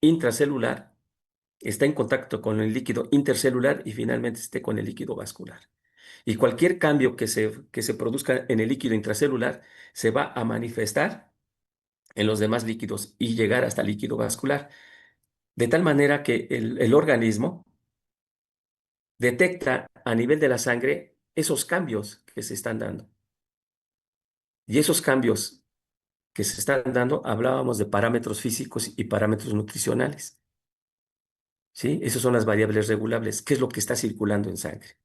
intracelular, está en contacto con el líquido intercelular y finalmente esté con el líquido vascular. Y cualquier cambio que se produzca en el líquido intracelular se va a manifestar en los demás líquidos y llegar hasta el líquido vascular. De tal manera que el organismo detecta a nivel de la sangre esos cambios que se están dando. Y esos cambios que se están dando, hablábamos de parámetros físicos y parámetros nutricionales. ¿Sí? Esas son las variables regulables. ¿Qué es lo que está circulando en sangre?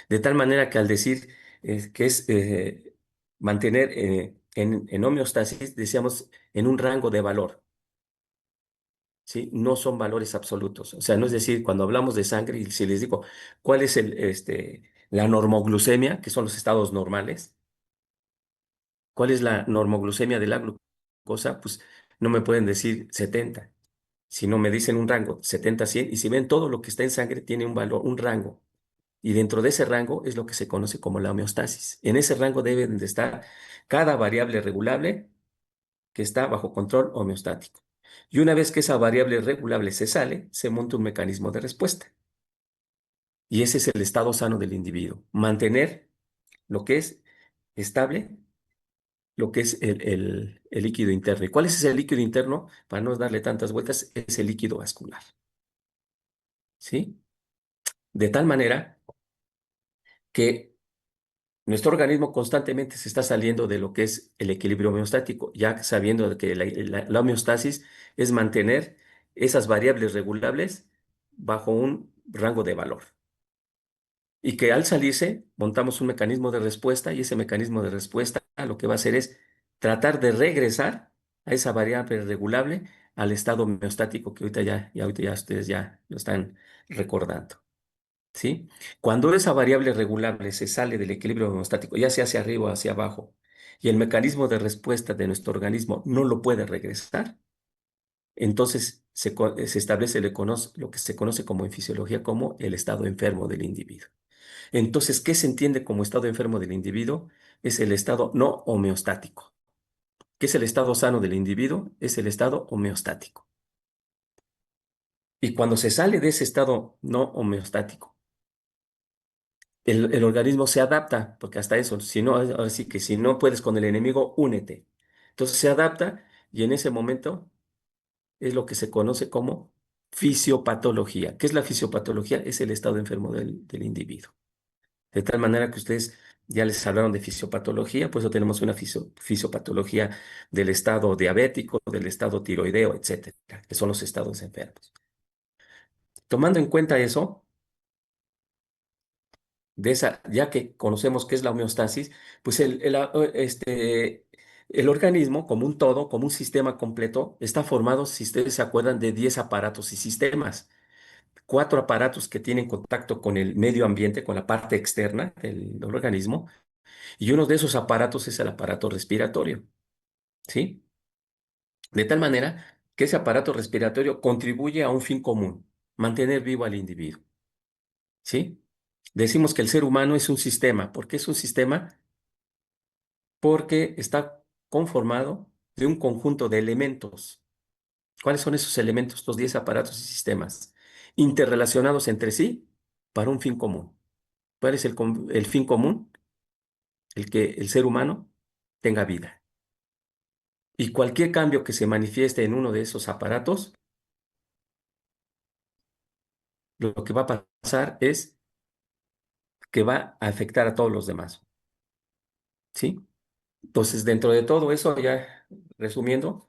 De tal manera que al decir que es mantener en homeostasis, decíamos en un rango de valor. ¿Sí? No son valores absolutos. O sea, no es decir, cuando hablamos de sangre, y si les digo, ¿cuál es la normoglucemia, que son los estados normales? ¿Cuál es la normoglucemia de la glucosa? Pues no me pueden decir 70, sino me dicen un rango, 70 a 100, y si ven todo lo que está en sangre tiene un valor, un rango. Y dentro de ese rango es lo que se conoce como la homeostasis. En ese rango deben de estar cada variable regulable que está bajo control homeostático. Y una vez que esa variable regulable se sale, se monta un mecanismo de respuesta. Y ese es el estado sano del individuo. Mantener lo que es estable, lo que es el líquido interno. ¿Y cuál es ese líquido interno? Para no darle tantas vueltas, es el líquido vascular. ¿Sí? De tal manera que nuestro organismo constantemente se está saliendo de lo que es el equilibrio homeostático, ya sabiendo de que la homeostasis es mantener esas variables regulables bajo un rango de valor. Y que al salirse montamos un mecanismo de respuesta y ese mecanismo de respuesta lo que va a hacer es tratar de regresar a esa variable regulable al estado homeostático que ahorita ya ustedes ya lo están recordando. ¿Sí? Cuando esa variable regulable se sale del equilibrio homeostático, ya sea hacia arriba o hacia abajo, y el mecanismo de respuesta de nuestro organismo no lo puede regresar, entonces se establece lo que se conoce como en fisiología como el estado enfermo del individuo. Entonces, ¿qué se entiende como estado enfermo del individuo? Es el estado no homeostático. ¿Qué es el estado sano del individuo? Es el estado homeostático. Y cuando se sale de ese estado no homeostático, el organismo se adapta, porque hasta eso, si no, ahora sí que si no puedes con el enemigo, únete. Entonces se adapta y en ese momento es lo que se conoce como fisiopatología. ¿Qué es la fisiopatología? Es el estado enfermo del individuo. De tal manera que ustedes ya les hablaron de fisiopatología, por eso tenemos una fisiopatología del estado diabético, del estado tiroideo, etcétera, que son los estados enfermos. Tomando en cuenta eso, ya que conocemos qué es la homeostasis, pues el organismo como un todo, como un sistema completo, está formado, si ustedes se acuerdan, de 10 aparatos y sistemas. 4 aparatos que tienen contacto con el medio ambiente, con la parte externa del organismo, y uno de esos aparatos es el aparato respiratorio, ¿sí? De tal manera que ese aparato respiratorio contribuye a un fin común, mantener vivo al individuo, ¿sí? Decimos que el ser humano es un sistema. ¿Por qué es un sistema? Porque está conformado de un conjunto de elementos. ¿Cuáles son esos elementos, los 10 aparatos y sistemas? Interrelacionados entre sí para un fin común. ¿Cuál es el fin común? El que el ser humano tenga vida. Y cualquier cambio que se manifieste en uno de esos aparatos, lo que va a pasar es que va a afectar a todos los demás. ¿Sí? Entonces, dentro de todo eso, ya resumiendo,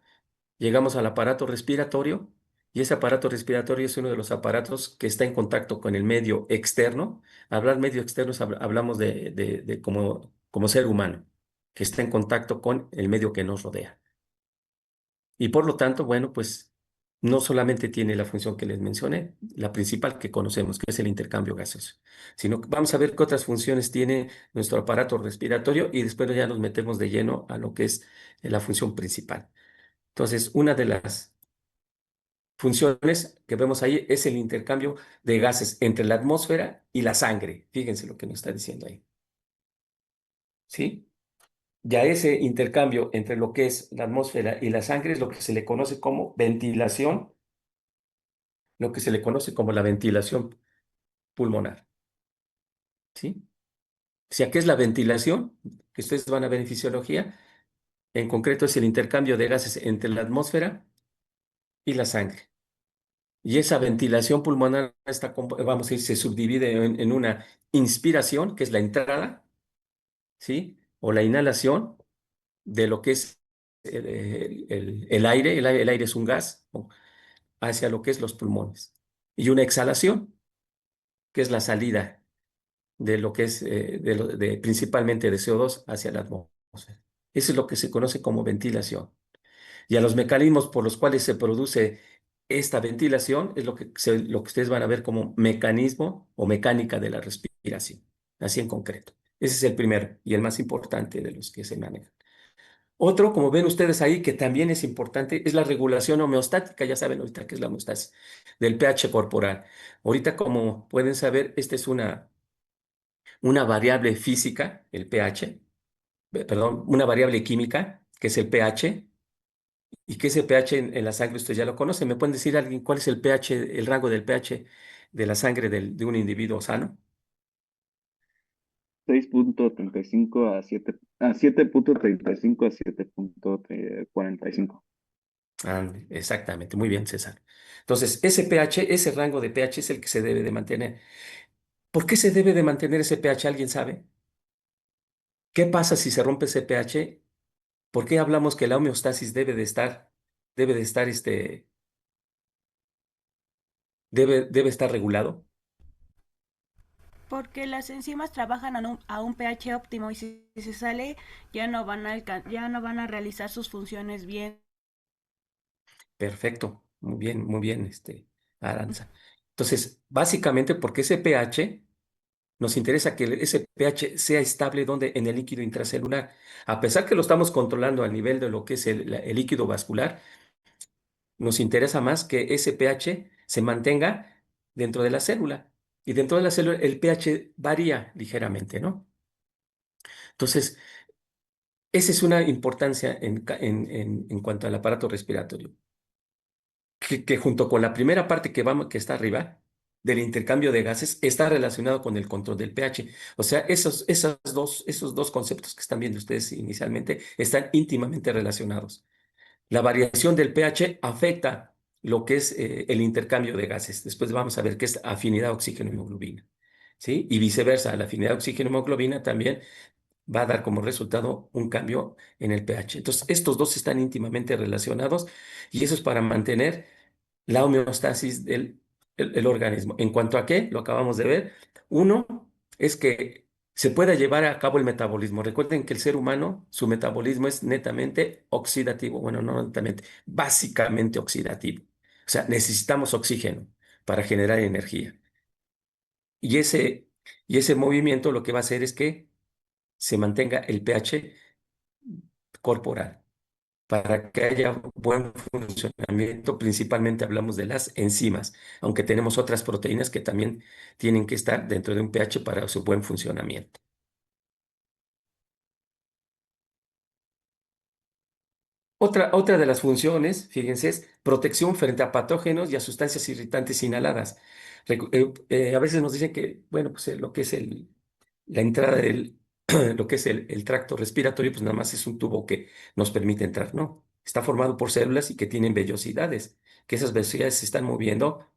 llegamos al aparato respiratorio y ese aparato respiratorio es uno de los aparatos que está en contacto con el medio externo. Hablar medio externo hablamos de como ser humano, que está en contacto con el medio que nos rodea. Y por lo tanto, bueno, pues no solamente tiene la función que les mencioné, la principal que conocemos, que es el intercambio gaseoso, sino que vamos a ver qué otras funciones tiene nuestro aparato respiratorio y después ya nos metemos de lleno a lo que es la función principal. Entonces, una de las funciones que vemos ahí es el intercambio de gases entre la atmósfera y la sangre. Fíjense lo que nos está diciendo ahí. ¿Sí? Ya ese intercambio entre lo que es la atmósfera y la sangre es lo que se le conoce como ventilación lo que se le conoce como la ventilación pulmonar, ¿sí? O sea, ¿qué es la ventilación? Que ustedes van a ver en fisiología. En concreto es el intercambio de gases entre la atmósfera y la sangre. Y esa ventilación pulmonar está, vamos a decir, se subdivide en una inspiración, que es la entrada, ¿sí? O la inhalación de lo que es el aire. El aire es un gas, ¿no? Hacia lo que es los pulmones. Y una exhalación, que es la salida de lo que es principalmente de CO2 hacia la atmósfera. Eso es lo que se conoce como ventilación. Y a los mecanismos por los cuales se produce esta ventilación es lo que ustedes van a ver como mecanismo o mecánica de la respiración, así en concreto. Ese es el primero y el más importante de los que se manejan. Otro, como ven ustedes ahí, que también es importante, es la regulación homeostática. Ya saben ahorita qué es la homeostasis del pH corporal. Ahorita, como pueden saber, esta es una variable física, el pH, perdón, una variable química, que es el pH, y que ese pH en la sangre ustedes ya lo conocen. ¿Me pueden decir alguien cuál es el pH, el rango del pH de la sangre de un individuo sano? 6.35 a 7, a 7.35 a 7.45. Ah, exactamente, muy bien, César. Entonces, ese pH, ese rango de pH es el que se debe de mantener. ¿Por qué se debe de mantener ese pH? ¿Alguien sabe? ¿Qué pasa si se rompe ese pH? ¿Por qué hablamos que la homeostasis debe de estar, debe estar regulado? Porque las enzimas trabajan a un pH óptimo y si se sale ya no van a realizar sus funciones bien. Perfecto, muy bien, Aranza. Entonces, básicamente porque ese pH nos interesa que ese pH sea estable donde en el líquido intracelular. A pesar que lo estamos controlando a nivel de lo que es el líquido vascular, nos interesa más que ese pH se mantenga dentro de la célula. Y dentro de la célula el pH varía ligeramente, ¿no? Entonces, esa es una importancia en cuanto al aparato respiratorio, que junto con la primera parte que está arriba del intercambio de gases está relacionado con el control del pH. O sea, esos dos conceptos que están viendo ustedes inicialmente están íntimamente relacionados. La variación del pH afecta lo que es el intercambio de gases. Después vamos a ver qué es afinidad oxígeno-hemoglobina. ¿Sí? Y viceversa, la afinidad oxígeno-hemoglobina también va a dar como resultado un cambio en el pH. Entonces, estos dos están íntimamente relacionados y eso es para mantener la homeostasis del organismo. ¿En cuanto a qué? Lo acabamos de ver. Uno es que se pueda llevar a cabo el metabolismo. Recuerden que el ser humano, su metabolismo es netamente oxidativo. Bueno, no netamente, básicamente oxidativo. O sea, necesitamos oxígeno para generar energía. Y ese movimiento lo que va a hacer es que se mantenga el pH corporal para que haya buen funcionamiento. Principalmente hablamos de las enzimas, aunque tenemos otras proteínas que también tienen que estar dentro de un pH para su buen funcionamiento. Otra de las funciones, fíjense, es protección frente a patógenos y a sustancias irritantes inhaladas. A veces nos dicen que, bueno, pues lo que es la entrada lo que es el tracto respiratorio, pues nada más es un tubo que nos permite entrar, ¿no? Está formado por células y que tienen vellosidades, que esas vellosidades se están moviendo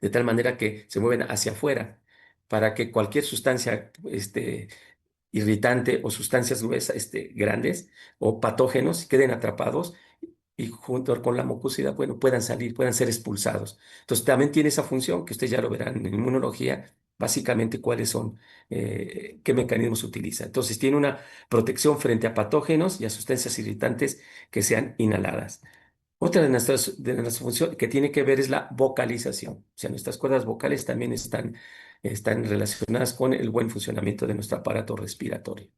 de tal manera que se mueven hacia afuera, para que cualquier sustancia, irritante o sustancias gruesas, grandes o patógenos queden atrapados y junto con la mucosidad, bueno, puedan salir, puedan ser expulsados. Entonces, también tiene esa función que ustedes ya lo verán en inmunología, básicamente cuáles son, qué mecanismos utiliza. Entonces, tiene una protección frente a patógenos y a sustancias irritantes que sean inhaladas. Otra de nuestras funciones que tiene que ver es la vocalización. O sea, nuestras cuerdas vocales también están relacionadas con el buen funcionamiento de nuestro aparato respiratorio.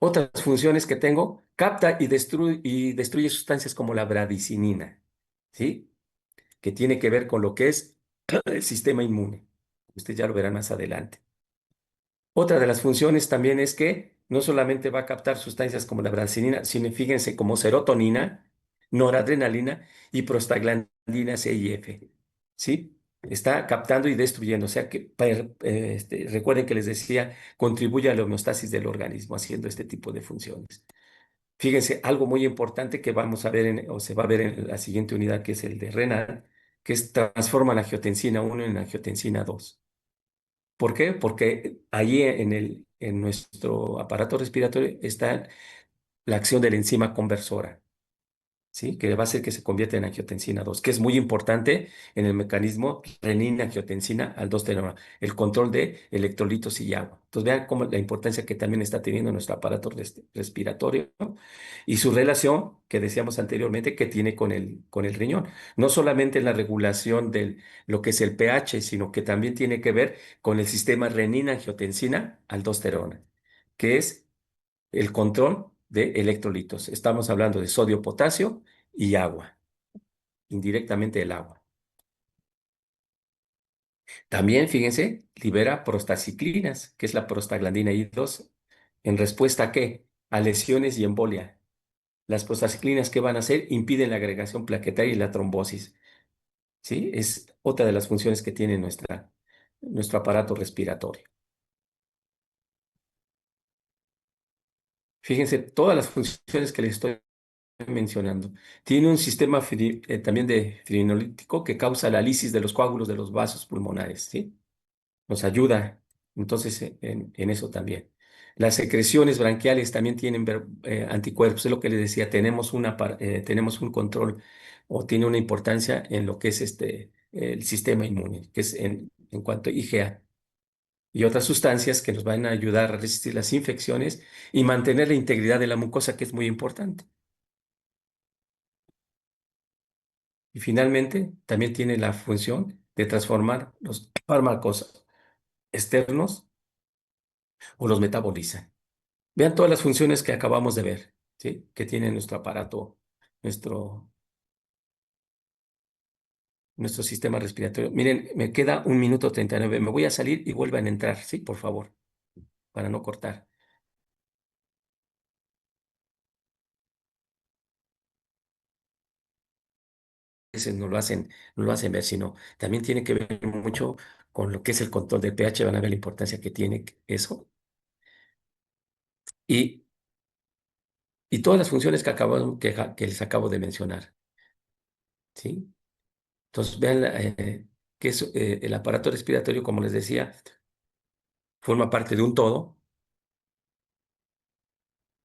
Otras funciones que tengo, capta y destruye sustancias como la bradicinina, ¿sí? Que tiene que ver con lo que es el sistema inmune. Usted ya lo verá más adelante. Otra de las funciones también es que no solamente va a captar sustancias como la bradicinina, sino fíjense como serotonina, noradrenalina y prostaglandina C y F. ¿Sí? Está captando y destruyendo. O sea que recuerden que les decía, contribuye a la homeostasis del organismo haciendo este tipo de funciones. Fíjense, algo muy importante que vamos a ver o se va a ver en la siguiente unidad, que es el de renal, que es transforma la angiotensina 1 en angiotensina 2. ¿Por qué? Porque ahí en nuestro aparato respiratorio está la acción de la enzima conversora. ¿Sí? Que va a hacer que se convierta en angiotensina 2, que es muy importante en el mecanismo renina-angiotensina-aldosterona, el control de electrolitos y agua. Entonces, vean cómo la importancia que también está teniendo nuestro aparato respiratorio, ¿no? Y su relación, que decíamos anteriormente, que tiene con el riñón. No solamente en la regulación de lo que es el pH, sino que también tiene que ver con el sistema renina-angiotensina-aldosterona, que es el control de electrolitos. Estamos hablando de sodio, potasio y agua, indirectamente el agua. También, fíjense, libera prostaciclinas, que es la prostaglandina I2, ¿en respuesta a qué? A lesiones y embolia. Las prostaciclinas, ¿qué van a hacer? Impiden la agregación plaquetaria y la trombosis. ¿Sí? Es otra de las funciones que tiene nuestro aparato respiratorio. Fíjense, todas las funciones que les estoy mencionando. Tiene un sistema también de fibrinolítico que causa la lisis de los coágulos de los vasos pulmonares, ¿sí? Nos ayuda, entonces, en eso también. Las secreciones branquiales también tienen anticuerpos, es lo que les decía, tenemos un control o tiene una importancia en lo que es el sistema inmune, que es en cuanto a IgA y otras sustancias que nos van a ayudar a resistir las infecciones y mantener la integridad de la mucosa, que es muy importante. Y finalmente, también tiene la función de transformar los fármacos externos o los metaboliza. Vean todas las funciones que acabamos de ver, ¿sí? Que tiene nuestro aparato, nuestro, nuestro sistema respiratorio. Miren, me queda 1 minuto 39. Me voy a salir y vuelvan a entrar, ¿sí? Por favor, para no cortar. A veces no lo hacen ver, sino también tiene que ver mucho con lo que es el control del pH. Van a ver la importancia que tiene eso. Y, y todas las funciones que les acabo de mencionar, ¿sí? Entonces, vean que el aparato respiratorio, como les decía, forma parte de un todo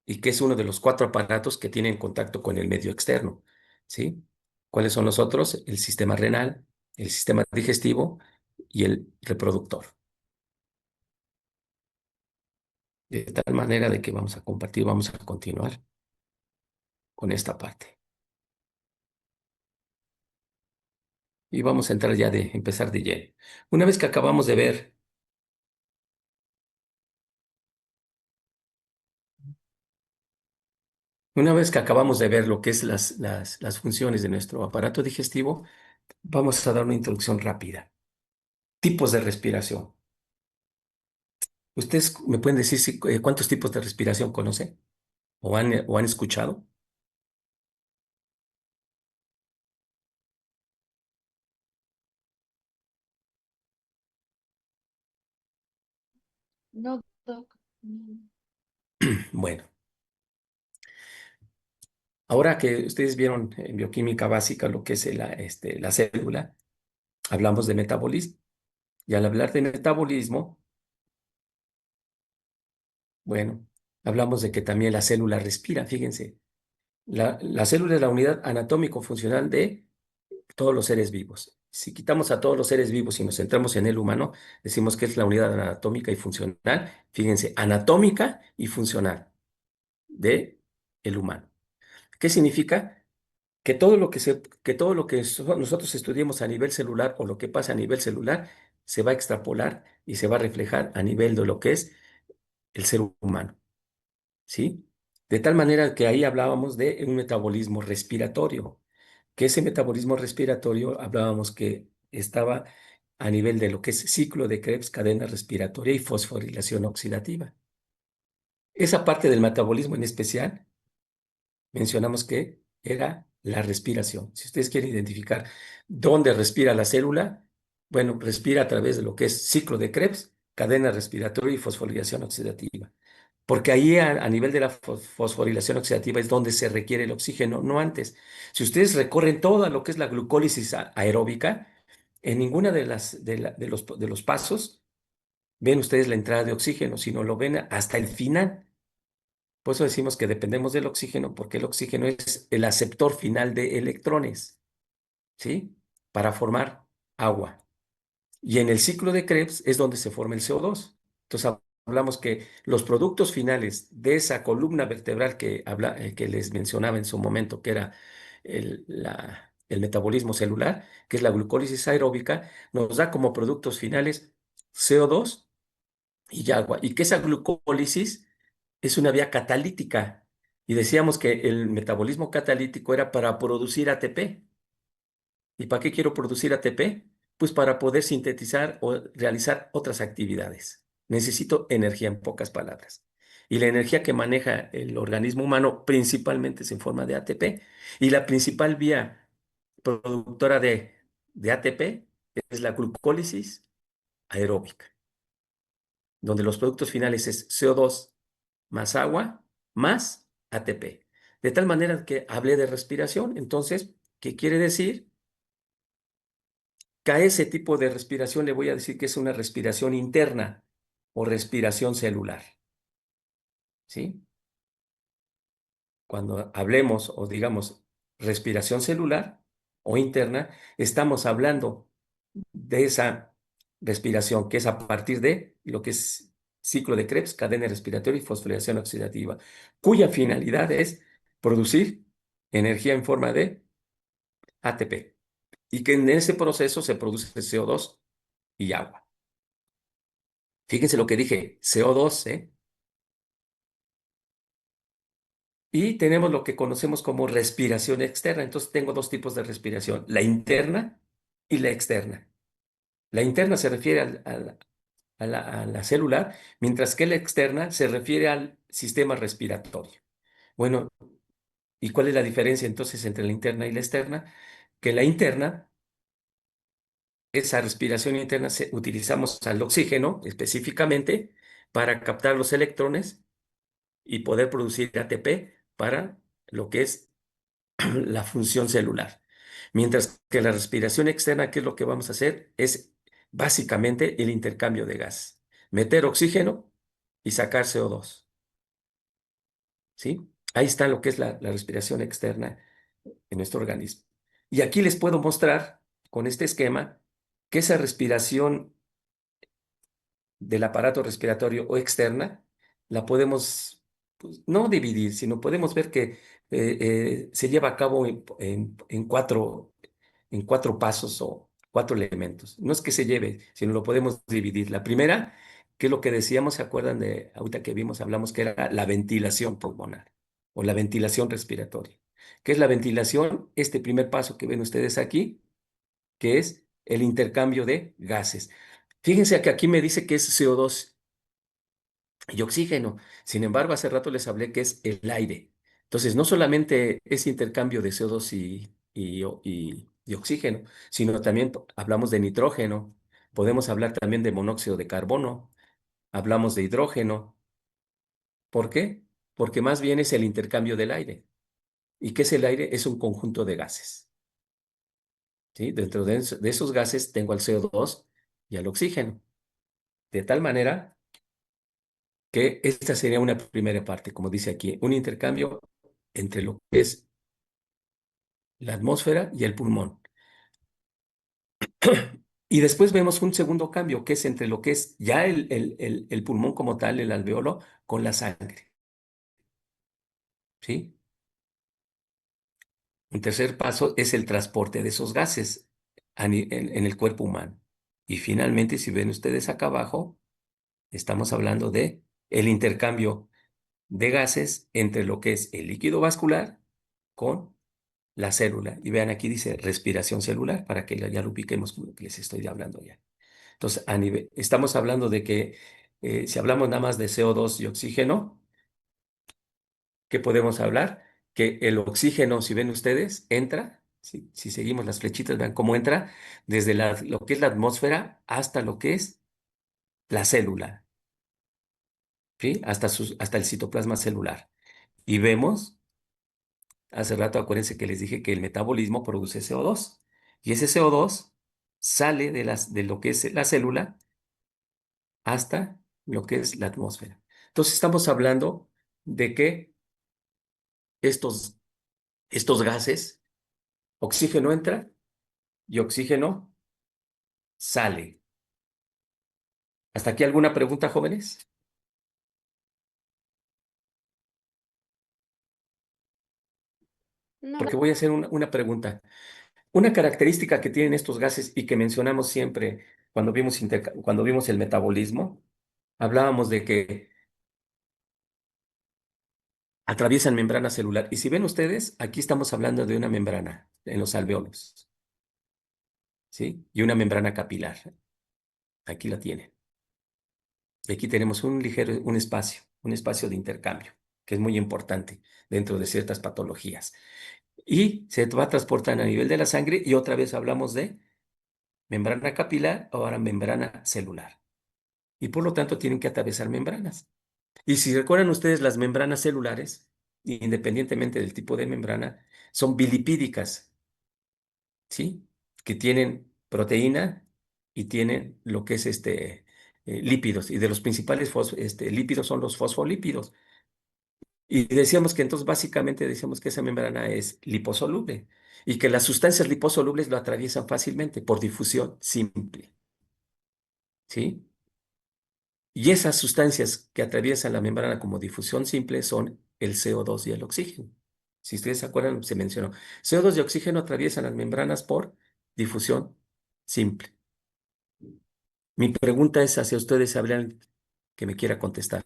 y que es uno de los 4 aparatos que tienen contacto con el medio externo, ¿sí? ¿Cuáles son los otros? El sistema renal, el sistema digestivo y el reproductor. De tal manera de que vamos a compartir, vamos a continuar con esta parte. Y vamos a entrar ya empezar de lleno. Una vez que acabamos de ver Una vez que acabamos de ver lo que es las funciones de nuestro aparato digestivo, vamos a dar una introducción rápida. Tipos de respiración. ¿Ustedes me pueden decir cuántos tipos de respiración conocen o han escuchado? No, doc. No. Bueno, ahora que ustedes vieron en bioquímica básica lo que es la célula, hablamos de metabolismo. Y al hablar de metabolismo, bueno, hablamos de que también la célula respira. Fíjense, la célula es la unidad anatómico-funcional de todos los seres vivos. Si quitamos a todos los seres vivos y nos centramos en el humano, decimos que es la unidad anatómica y funcional. Fíjense, anatómica y funcional de el humano. ¿Qué significa? Que todo lo que nosotros estudiemos a nivel celular o lo que pasa a nivel celular se va a extrapolar y se va a reflejar a nivel de lo que es el ser humano, ¿sí? De tal manera que ahí hablábamos de un metabolismo respiratorio, que ese metabolismo respiratorio hablábamos que estaba a nivel de lo que es ciclo de Krebs, cadena respiratoria y fosforilación oxidativa. Esa parte del metabolismo en especial mencionamos que era la respiración. Si ustedes quieren identificar dónde respira la célula, bueno, respira a través de lo que es ciclo de Krebs, cadena respiratoria y fosforilación oxidativa. Porque ahí a nivel de la fosforilación oxidativa es donde se requiere el oxígeno, no antes. Si ustedes recorren toda lo que es la glucólisis aeróbica, en ninguna de los pasos ven ustedes la entrada de oxígeno, sino lo ven hasta el final. Por eso decimos que dependemos del oxígeno, porque el oxígeno es el aceptor final de electrones, ¿sí? Para formar agua. Y en el ciclo de Krebs es donde se forma el CO2. Entonces hablamos que los productos finales de esa columna vertebral que les mencionaba en su momento, que era el metabolismo celular, que es la glucólisis aeróbica, nos da como productos finales CO2 y agua. Y que esa glucólisis es una vía catalítica. Y decíamos que el metabolismo catalítico era para producir ATP. ¿Y para qué quiero producir ATP? Pues para poder sintetizar o realizar otras actividades. Necesito energía en pocas palabras. Y la energía que maneja el organismo humano principalmente es en forma de ATP. Y la principal vía productora de ATP es la glucólisis aeróbica, donde los productos finales es CO2 más agua más ATP. De tal manera que hablé de respiración. Entonces, ¿qué quiere decir? Que a ese tipo de respiración le voy a decir que es una respiración interna o respiración celular, ¿sí? Cuando hablemos o digamos respiración celular o interna, estamos hablando de esa respiración que es a partir de lo que es ciclo de Krebs, cadena respiratoria y fosforilación oxidativa, cuya finalidad es producir energía en forma de ATP y que en ese proceso se produce CO2 y agua. Fíjense lo que dije, CO2, ¿eh? Y tenemos lo que conocemos como respiración externa. Entonces tengo dos tipos de respiración, la interna y la externa. La interna se refiere a la celular, mientras que la externa se refiere al sistema respiratorio. Bueno, ¿y cuál es la diferencia entonces entre la interna y la externa? Que la interna, esa respiración interna, utilizamos al oxígeno específicamente para captar los electrones y poder producir ATP para lo que es la función celular. Mientras que la respiración externa, ¿qué es lo que vamos a hacer? Es básicamente el intercambio de gas. Meter oxígeno y sacar CO2. ¿Sí? Ahí está lo que es la respiración externa en nuestro organismo. Y aquí les puedo mostrar con este esquema que esa respiración del aparato respiratorio o externa la podemos, pues, no dividir, sino podemos ver que se lleva a cabo en cuatro pasos o cuatro elementos. No es que se lleve, sino lo podemos dividir. La primera, que es lo que decíamos, ¿se acuerdan de ahorita que vimos, hablamos que era la ventilación pulmonar o la ventilación respiratoria? ¿Qué es la ventilación? Este primer paso que ven ustedes aquí, que es el intercambio de gases. Fíjense que aquí me dice que es CO2 y oxígeno. Sin embargo, hace rato les hablé que es el aire. Entonces, no solamente es intercambio de CO2 y oxígeno, sino también hablamos de nitrógeno. Podemos hablar también de monóxido de carbono. Hablamos de hidrógeno. ¿Por qué? Porque más bien es el intercambio del aire. ¿Y qué es el aire? Es un conjunto de gases. ¿Sí? Dentro de esos gases tengo al CO2 y al oxígeno. De tal manera que esta sería una primera parte, como dice aquí, un intercambio entre lo que es la atmósfera y el pulmón. Y después vemos un segundo cambio, que es entre lo que es ya el pulmón como tal, el alveolo, con la sangre. ¿Sí? Un tercer paso es el transporte de esos gases en el cuerpo humano. Y finalmente, si ven ustedes acá abajo, estamos hablando de el intercambio de gases entre lo que es el líquido vascular con la célula. Y vean, aquí dice respiración celular, para que ya lo ubiquemos como que les estoy hablando ya. Entonces, estamos hablando de que si hablamos nada más de CO2 y oxígeno, ¿qué podemos hablar? que el oxígeno, si ven ustedes, entra, si seguimos las flechitas, vean cómo entra desde lo que es la atmósfera hasta lo que es la célula, ¿sí? Hasta el citoplasma celular. Y vemos, hace rato acuérdense que les dije que el metabolismo produce CO2 y ese CO2 sale de lo que es la célula hasta lo que es la atmósfera. Entonces estamos hablando de que estos, estos gases, oxígeno entra y oxígeno sale. ¿Hasta aquí alguna pregunta, jóvenes? No, Porque voy a hacer una pregunta. Una característica que tienen estos gases y que mencionamos siempre cuando vimos el metabolismo, hablábamos de que atraviesan membrana celular. Y si ven ustedes, aquí estamos hablando de una membrana en los alveolos, ¿sí? Y una membrana capilar. Aquí la tienen. Y aquí tenemos un espacio de intercambio, que es muy importante dentro de ciertas patologías. Y se va a transportar a nivel de la sangre y otra vez hablamos de membrana capilar, ahora membrana celular. Y por lo tanto tienen que atravesar membranas. Y si recuerdan ustedes, las membranas celulares, independientemente del tipo de membrana, son bilipídicas, ¿sí? Que tienen proteína y tienen lo que es lípidos. Y de los principales lípidos son los fosfolípidos. Y decíamos que entonces básicamente decíamos que esa membrana es liposoluble y que las sustancias liposolubles lo atraviesan fácilmente por difusión simple, ¿sí? Y esas sustancias que atraviesan la membrana como difusión simple son el CO2 y el oxígeno. Si ustedes se acuerdan, se mencionó. CO2 y oxígeno atraviesan las membranas por difusión simple. Mi pregunta es hacia ustedes, habrían que me quiera contestar.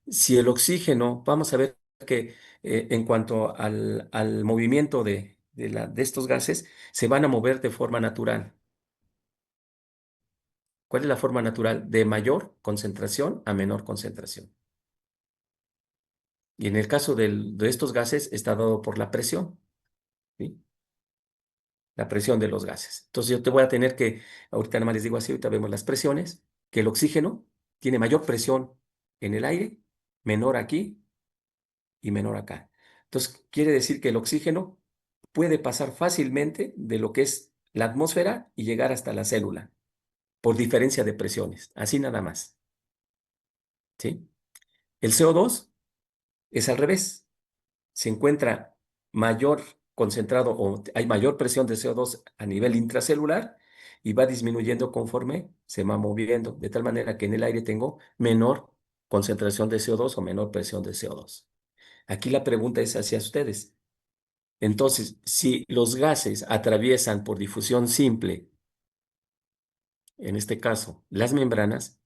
Si el oxígeno, vamos a ver que en cuanto al movimiento de estos gases, se van a mover de forma natural. ¿Cuál es la forma natural? De mayor concentración a menor concentración. Y en el caso de estos gases está dado por la presión, ¿sí? La presión de los gases. Entonces yo te voy a tener que, ahorita nada más les digo así, ahorita vemos las presiones, que el oxígeno tiene mayor presión en el aire, menor aquí y menor acá. Entonces quiere decir que el oxígeno puede pasar fácilmente de lo que es la atmósfera y llegar hasta la célula, por diferencia de presiones, así nada más, ¿sí? El CO2 es al revés. Se encuentra mayor concentrado o hay mayor presión de CO2 a nivel intracelular y va disminuyendo conforme se va moviendo, de tal manera que en el aire tengo menor concentración de CO2 o menor presión de CO2. Aquí la pregunta es hacia ustedes. Entonces, si los gases atraviesan por difusión simple, en este caso las membranas,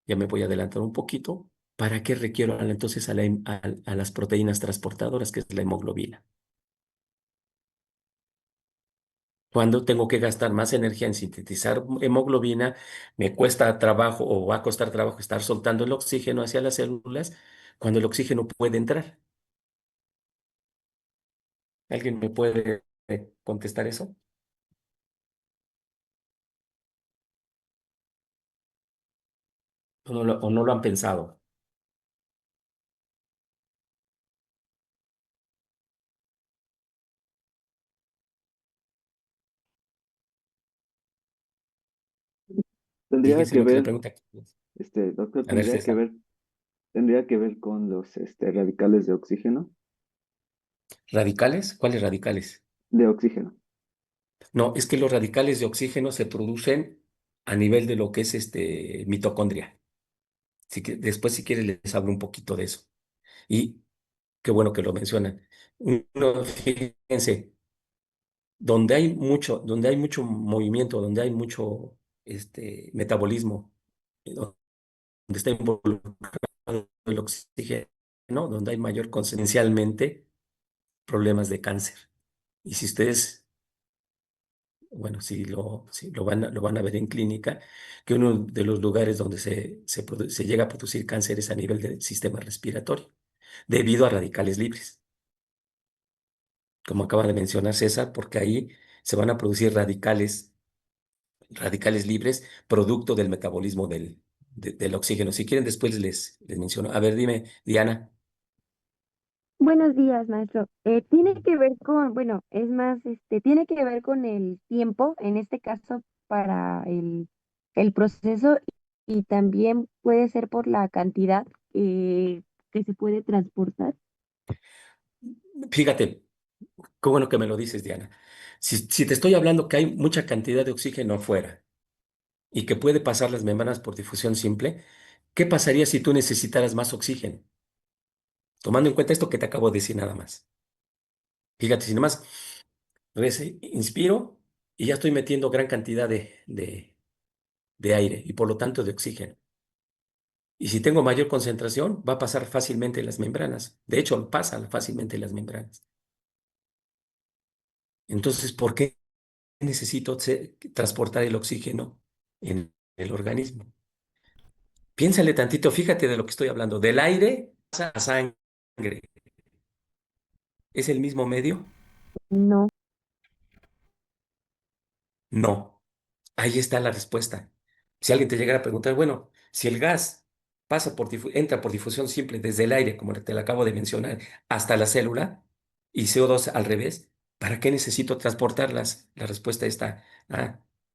ya me voy a adelantar un poquito, ¿para qué requiero entonces a las proteínas transportadoras, que es la hemoglobina? Cuando tengo que gastar más energía en sintetizar hemoglobina, me cuesta trabajo o va a costar trabajo estar soltando el oxígeno hacia las células cuando el oxígeno puede entrar. ¿Alguien me puede contestar eso? O no lo han pensado? Tendría Fíjense que lo que la ver, pregunta. doctor, A ver, César. tendría que ver con los radicales de oxígeno, ¿Radicales? ¿Cuáles radicales? de oxígeno. No, es que los radicales de oxígeno se producen a nivel de lo que es mitocondria. Así que después, si quieres, les hablo un poquito de eso. Y qué bueno que lo mencionan. Fíjense, donde hay mucho movimiento, donde hay mucho metabolismo, donde está involucrado el oxígeno, donde hay mayor concedencialmente problemas de cáncer. Y si ustedes, bueno, si lo van a ver en clínica, que uno de los lugares donde se llega a producir cáncer es a nivel del sistema respiratorio. debido a radicales libres, como acaba de mencionar César, porque ahí se van a producir radicales libres, producto del metabolismo del oxígeno. Si quieren, después les menciono. A ver, dime, Diana. Buenos días, maestro. Tiene que ver con, bueno, es más, tiene que ver con el tiempo, en este caso, para el proceso y también puede ser por la cantidad que se puede transportar. Fíjate, qué bueno que me lo dices, Diana. Si te estoy hablando que hay mucha cantidad de oxígeno afuera y que puede pasar las membranas por difusión simple, ¿qué pasaría si tú necesitaras más oxígeno? Tomando en cuenta esto que te acabo de decir nada más. Fíjate, si nomás inspiro y ya estoy metiendo gran cantidad de aire y por lo tanto de oxígeno. Y si tengo mayor concentración, va a pasar fácilmente las membranas. De hecho, pasa fácilmente las membranas. Entonces, ¿por qué necesito transportar el oxígeno en el organismo? Piénsale tantito, fíjate de lo que estoy hablando. Del aire pasa a sangre. ¿Es el mismo medio? No, No. Ahí está la respuesta. Si alguien te llegara a preguntar, bueno, si el gas entra por difusión simple desde el aire, como te lo acabo de mencionar, hasta la célula, y CO2 al revés, ¿para qué necesito transportarlas? La respuesta está,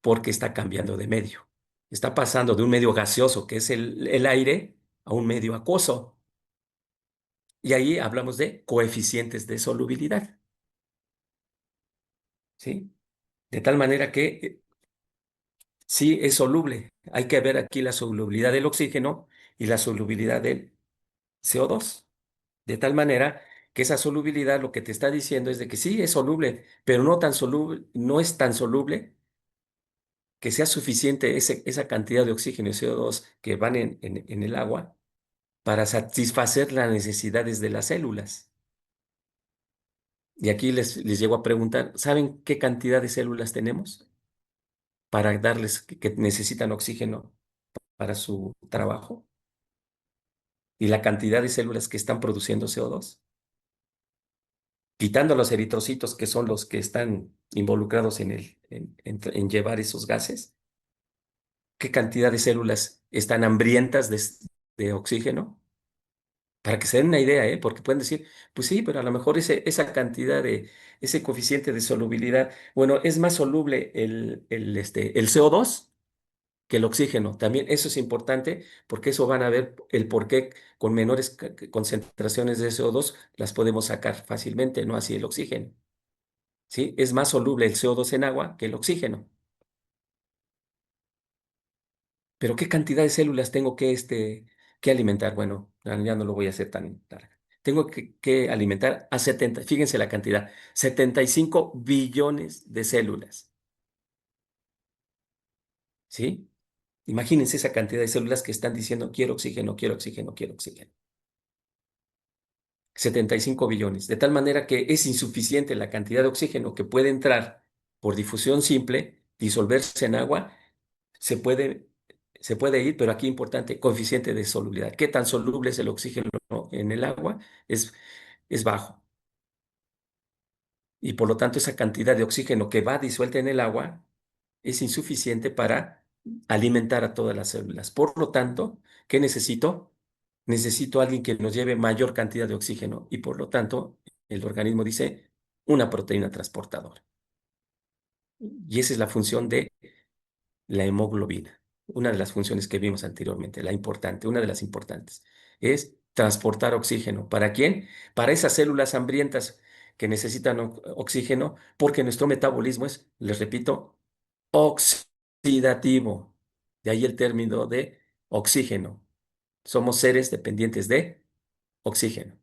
porque está cambiando de medio. Está pasando de un medio gaseoso, que es el aire, a un medio acuoso. Y ahí hablamos de coeficientes de solubilidad, ¿sí? De tal manera que sí, es soluble. Hay que ver aquí la solubilidad del oxígeno y la solubilidad del CO2. De tal manera que esa solubilidad lo que te está diciendo es de que sí es soluble, pero no tan soluble, no es tan soluble que sea suficiente esa cantidad de oxígeno y CO2 que van en el agua para satisfacer las necesidades de las células. Y aquí les llego a preguntar, ¿saben qué cantidad de células tenemos para darles que necesitan oxígeno para su trabajo? Y la cantidad de células que están produciendo CO2, quitando los eritrocitos que son los que están involucrados en llevar esos gases, ¿qué cantidad de células están hambrientas de oxígeno? Para que se den una idea, ¿eh? Porque pueden decir, pues sí, pero a lo mejor esa cantidad ese coeficiente de solubilidad, bueno, es más soluble el CO2 que el oxígeno. También eso es importante porque eso van a ver el por qué con menores concentraciones de CO2 las podemos sacar fácilmente, no así el oxígeno. ¿Sí? Es más soluble el CO2 en agua que el oxígeno. Pero ¿qué cantidad de células tengo que alimentar? Bueno, ya no lo voy a hacer tan larga. Tengo que alimentar a 70, fíjense la cantidad, 75 billones de células. ¿Sí? Imagínense esa cantidad de células que están diciendo quiero oxígeno, quiero oxígeno, quiero oxígeno. 75 billones, de tal manera que es insuficiente la cantidad de oxígeno que puede entrar por difusión simple, disolverse en agua, se puede, se puede ir, pero aquí importante, coeficiente de solubilidad. ¿Qué tan soluble es el oxígeno en el agua? Es bajo. Y por lo tanto, esa cantidad de oxígeno que va disuelta en el agua es insuficiente para alimentar a todas las células. Por lo tanto, ¿qué necesito? Necesito a alguien que nos lleve mayor cantidad de oxígeno y por lo tanto, el organismo dice una proteína transportadora. Y esa es la función de la hemoglobina, una de las funciones que vimos anteriormente, la importante, una de las importantes, es transportar oxígeno. ¿Para quién? Para esas células hambrientas que necesitan oxígeno, porque nuestro metabolismo es, les repito, oxidativo. De ahí el término de oxígeno. Somos seres dependientes de oxígeno.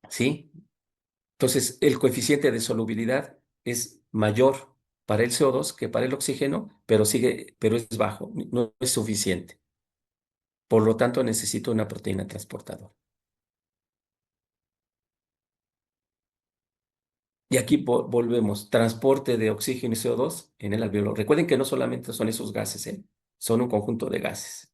¿Sí? Entonces, el coeficiente de solubilidad es mayor para el CO2 que para el oxígeno, pero es bajo, no es suficiente. Por lo tanto, necesito una proteína transportadora. Y aquí volvemos, transporte de oxígeno y CO2 en el alveolo. Recuerden que no solamente son esos gases, ¿eh? Son un conjunto de gases.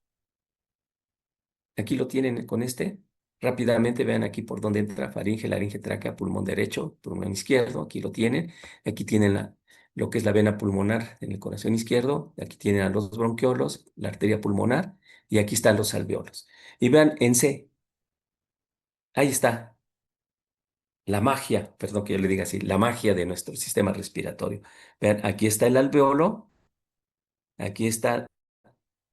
Aquí lo tienen con este. Rápidamente vean aquí por dónde entra faringe, laringe, tráquea, pulmón derecho, pulmón izquierdo. Aquí lo tienen. Aquí tienen lo que es la vena pulmonar en el corazón izquierdo. Aquí tienen a los bronquiolos, la arteria pulmonar. Y aquí están los alveolos. Y vean en C. Ahí está la magia, perdón que yo le diga así, la magia de nuestro sistema respiratorio. Vean, aquí está el alveolo, aquí está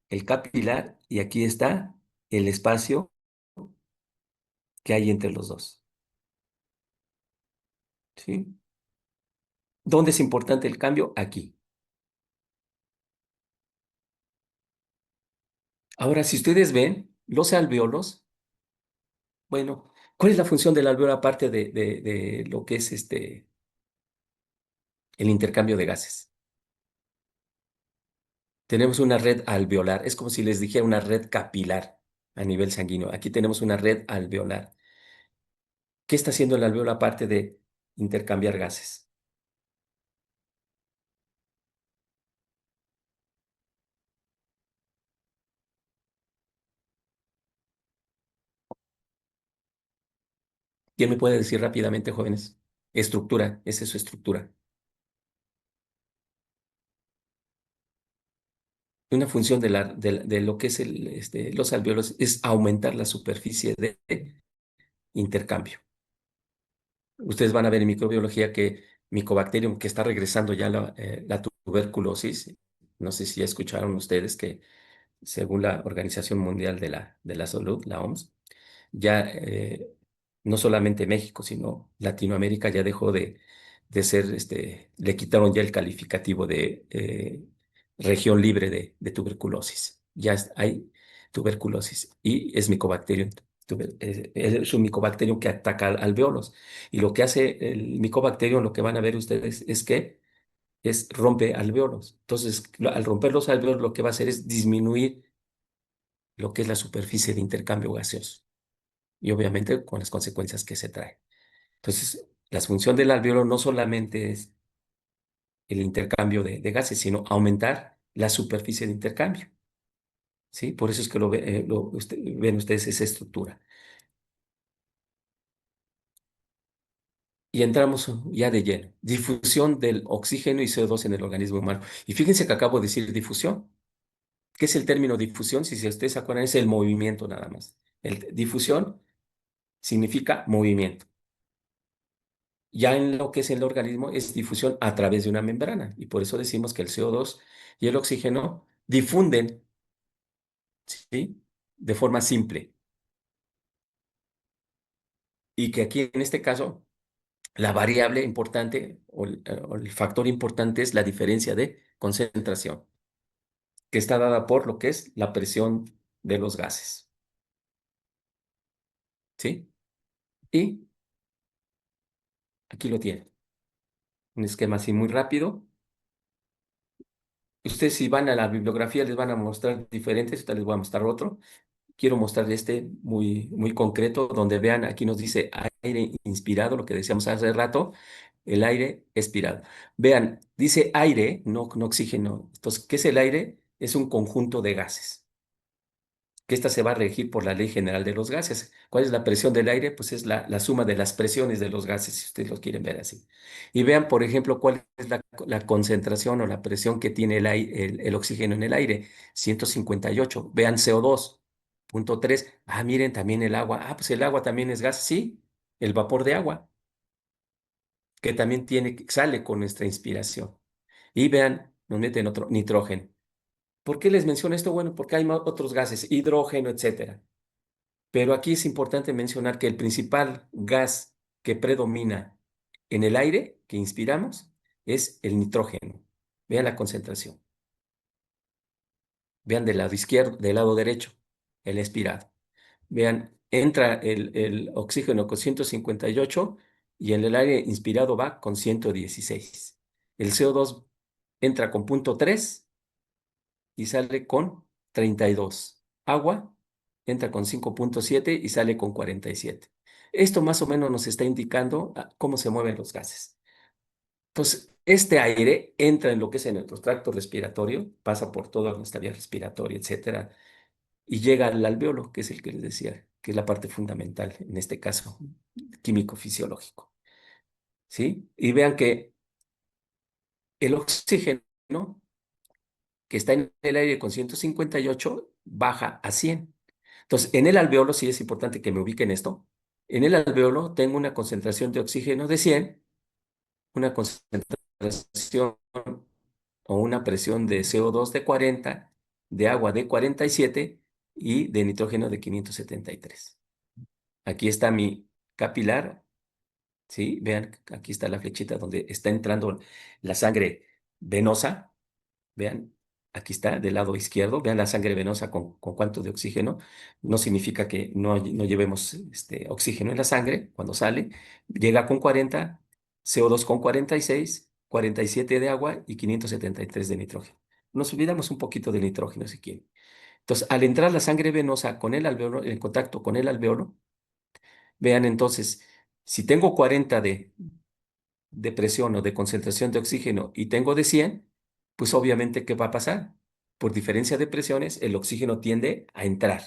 el capilar y aquí está el espacio que hay entre los dos. ¿Sí? ¿Dónde es importante el cambio? Aquí. Ahora, si ustedes ven los alveolos, bueno, ¿cuál es la función del alveolo aparte de lo que es el intercambio de gases? Tenemos una red alveolar, es como si les dijera una red capilar a nivel sanguíneo. Aquí tenemos una red alveolar. ¿Qué está haciendo el alveolo aparte de intercambiar gases? ¿Quién me puede decir rápidamente, jóvenes? Estructura, esa es su estructura. Una función de lo que es los alveolos es aumentar la superficie de intercambio. Ustedes van a ver en microbiología que Mycobacterium, que está regresando ya la tuberculosis, no sé si ya escucharon ustedes que según la Organización Mundial de la Salud, la OMS, ya no solamente México, sino Latinoamérica ya dejó de ser, le quitaron ya el calificativo de región libre de tuberculosis. Ya hay tuberculosis y es Mycobacterium. Es un Mycobacterium que ataca alveolos. Y lo que hace el Mycobacterium, lo que van a ver ustedes, es que rompe alveolos. Entonces, al romper los alveolos, lo que va a hacer es disminuir lo que es la superficie de intercambio gaseoso y obviamente con las consecuencias que se trae. Entonces, la función del alveolo no solamente es el intercambio de gases, sino aumentar la superficie de intercambio. ¿Sí? Por eso es que ven ustedes esa estructura. Y entramos ya de lleno. Difusión del oxígeno y CO2 en el organismo humano. Y fíjense que acabo de decir difusión. ¿Qué es el término difusión? Si ustedes se acuerdan, es el movimiento nada más. Difusión significa movimiento. Ya en lo que es el organismo es difusión a través de una membrana y por eso decimos que el CO2 y el oxígeno difunden, ¿sí? De forma simple y que aquí en este caso la variable importante o el factor importante es la diferencia de concentración que está dada por lo que es la presión de los gases, ¿sí? Y aquí lo tienen, un esquema así muy rápido. Ustedes si van a la bibliografía les van a mostrar diferentes, ahorita les voy a mostrar otro. Quiero mostrar muy, muy concreto, donde vean, aquí nos dice aire inspirado, lo que decíamos hace rato, el aire expirado. Vean, dice aire, no oxígeno. Entonces, ¿qué es el aire? Es un conjunto de gases, que esta se va a regir por la Ley General de los Gases. ¿Cuál es la presión del aire? Pues es la suma de las presiones de los gases, si ustedes lo quieren ver así. Y vean, por ejemplo, cuál es la concentración o la presión que tiene el oxígeno en el aire. 158. Vean CO2. Punto 3. Ah, miren, también el agua. Ah, pues el agua también es gas. Sí, el vapor de agua, que también sale con nuestra inspiración. Y vean, nos meten otro nitrógeno. ¿Por qué les menciono esto? Bueno, porque hay otros gases, hidrógeno, etcétera. Pero aquí es importante mencionar que el principal gas que predomina en el aire que inspiramos es el nitrógeno. Vean la concentración. Vean del lado izquierdo, del lado derecho, el expirado. Vean, entra el oxígeno con 158 y en el aire inspirado va con 116. El CO2 entra con 0.3 y sale con 32. Agua entra con 5.7 y sale con 47. Esto más o menos nos está indicando cómo se mueven los gases. Entonces, este aire entra en lo que es en nuestro tracto respiratorio, pasa por toda nuestra vía respiratoria, etcétera, y llega al alveolo, que es el que les decía, que es la parte fundamental, en este caso, químico-fisiológico. ¿Sí? Y vean que el oxígeno que está en el aire con 158 baja a 100. Entonces, en el alveolo, sí es importante que me ubiquen esto, en el alveolo tengo una concentración de oxígeno de 100, una concentración o una presión de CO2 de 40, de agua de 47 y de nitrógeno de 573. Aquí está mi capilar, ¿sí? Vean, aquí está la flechita donde está entrando la sangre venosa. Vean, aquí está del lado izquierdo. Vean la sangre venosa con cuánto de oxígeno. No significa que no llevemos oxígeno en la sangre cuando sale. Llega con 40, CO2 con 46, 47 de agua y 573 de nitrógeno. Nos olvidamos un poquito del nitrógeno si quieren. Entonces, al entrar la sangre venosa con el alveolo, en contacto con el alveolo, vean entonces, si tengo 40 de presión o de concentración de oxígeno y tengo de 100, pues obviamente, ¿qué va a pasar? Por diferencia de presiones, el oxígeno tiende a entrar.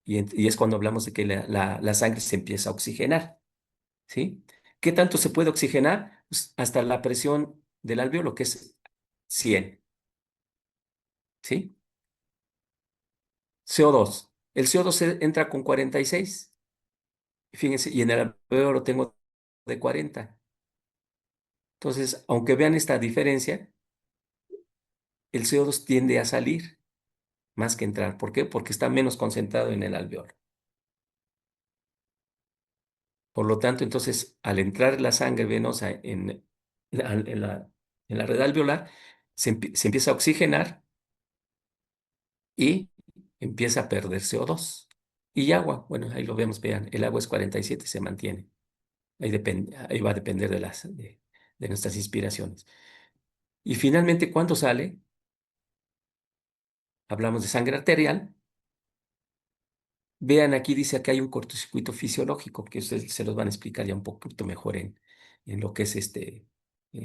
Y es cuando hablamos de que la sangre se empieza a oxigenar. ¿Sí? ¿Qué tanto se puede oxigenar? Pues hasta la presión del alveolo, que es 100. ¿Sí? CO2. El CO2 entra con 46. Fíjense, y en el alveolo tengo de 40. Entonces, aunque vean esta diferencia, el CO2 tiende a salir más que entrar. ¿Por qué? Porque está menos concentrado en el alveolo. Por lo tanto, entonces, al entrar la sangre venosa en la red alveolar, se empieza a oxigenar y empieza a perder CO2. Y agua, bueno, ahí lo vemos, vean, el agua es 47, se mantiene. Ahí va a depender de nuestras inspiraciones. Y finalmente, ¿cuándo sale? Hablamos de sangre arterial. Vean, aquí dice que hay un cortocircuito fisiológico, que ustedes se los van a explicar ya un poquito mejor en lo que es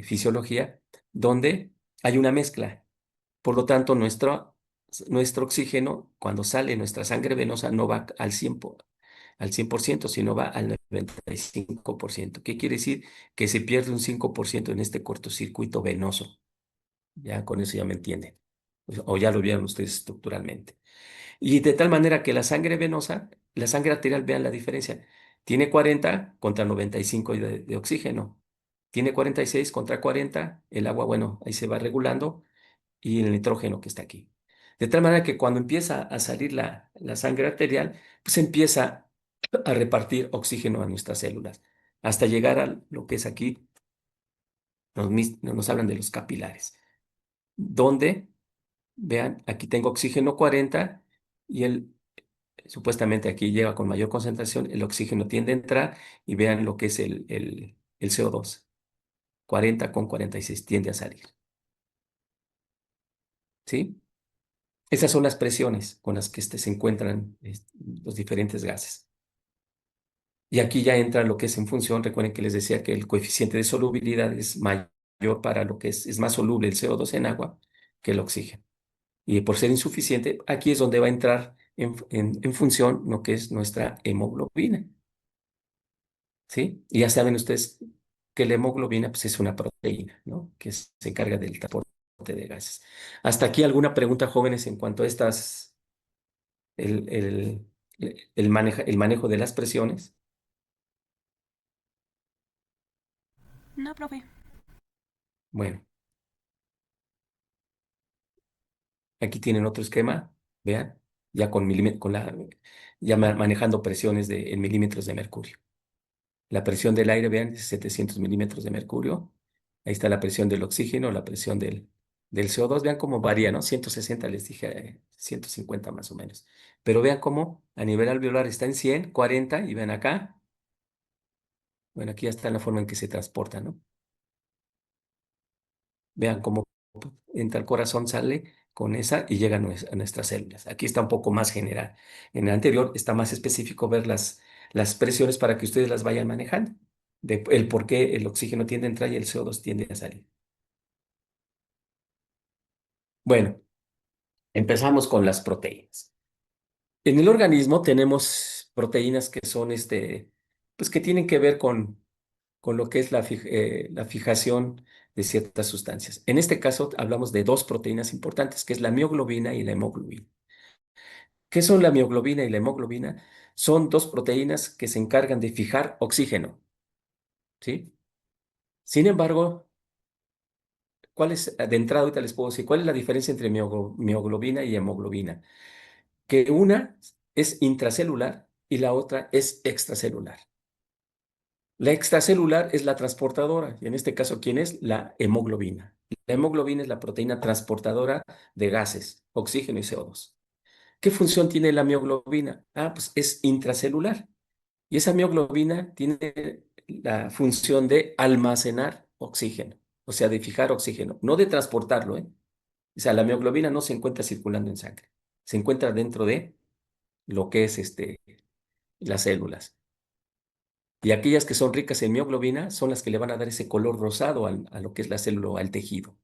fisiología, donde hay una mezcla. Por lo tanto, nuestro oxígeno, cuando sale nuestra sangre venosa, no va al 100%, sino va al 95%. ¿Qué quiere decir? Que se pierde un 5% en este cortocircuito venoso. Ya con eso ya me entienden. O ya lo vieron ustedes estructuralmente. Y de tal manera que la sangre venosa, la sangre arterial, vean la diferencia. Tiene 40 contra 95 de oxígeno. Tiene 46 contra 40. El agua, bueno, ahí se va regulando. Y el nitrógeno que está aquí. De tal manera que cuando empieza a salir la sangre arterial, pues empieza a repartir oxígeno a nuestras células. Hasta llegar a lo que es aquí, nos hablan de los capilares. Donde, vean, aquí tengo oxígeno 40 y supuestamente aquí llega con mayor concentración, el oxígeno tiende a entrar y vean lo que es el CO2. 40 con 46 tiende a salir. ¿Sí? Esas son las presiones con las que se encuentran los diferentes gases. Y aquí ya entra lo que es en función. Recuerden que les decía que el coeficiente de solubilidad es mayor para lo que es más soluble el CO2 en agua que el oxígeno. Y por ser insuficiente, aquí es donde va a entrar en función lo que es nuestra hemoglobina. ¿Sí? Y ya saben ustedes que la hemoglobina pues, es una proteína, ¿no? Que se encarga del transporte de gases. Hasta aquí alguna pregunta, jóvenes, en cuanto a el, el, el manejo de las presiones. No, profe. Bueno, aquí tienen otro esquema, vean, ya ya manejando presiones en milímetros de mercurio. La presión del aire, vean, es 700 milímetros de mercurio. Ahí está la presión del oxígeno, la presión del CO2. Vean cómo varía, ¿no? 160 les dije, 150 más o menos. Pero vean cómo a nivel alveolar está en 100, 40, y ven acá. Bueno, aquí ya está la forma en que se transporta, ¿no? Vean cómo entra el corazón, sale con esa y llega a nuestras células. Aquí está un poco más general. En el anterior está más específico ver las presiones para que ustedes las vayan manejando. El por qué el oxígeno tiende a entrar y el CO2 tiende a salir. Bueno, Empezamos con las proteínas. En el organismo tenemos proteínas que son pues que tienen que ver con lo que es la fijación de ciertas sustancias. En este caso hablamos de dos proteínas importantes, que es la mioglobina y la hemoglobina. ¿Qué son la mioglobina y la hemoglobina? Son dos proteínas que se encargan de fijar oxígeno, ¿sí? Sin embargo, de entrada ahorita les puedo decir, ¿cuál es la diferencia entre mioglobina y hemoglobina? Que una es intracelular y la otra es extracelular. La extracelular es la transportadora, y en este caso, ¿quién es? La hemoglobina. La hemoglobina es la proteína transportadora de gases, oxígeno y CO2. ¿Qué función tiene la mioglobina? Pues es intracelular. Y esa mioglobina tiene la función de almacenar oxígeno, o sea, de fijar oxígeno, no de transportarlo, ¿eh? O sea, la mioglobina no se encuentra circulando en sangre, se encuentra dentro de lo que es las células. Y aquellas que son ricas en mioglobina son las que le van a dar ese color rosado a lo que es la célula, o al tejido.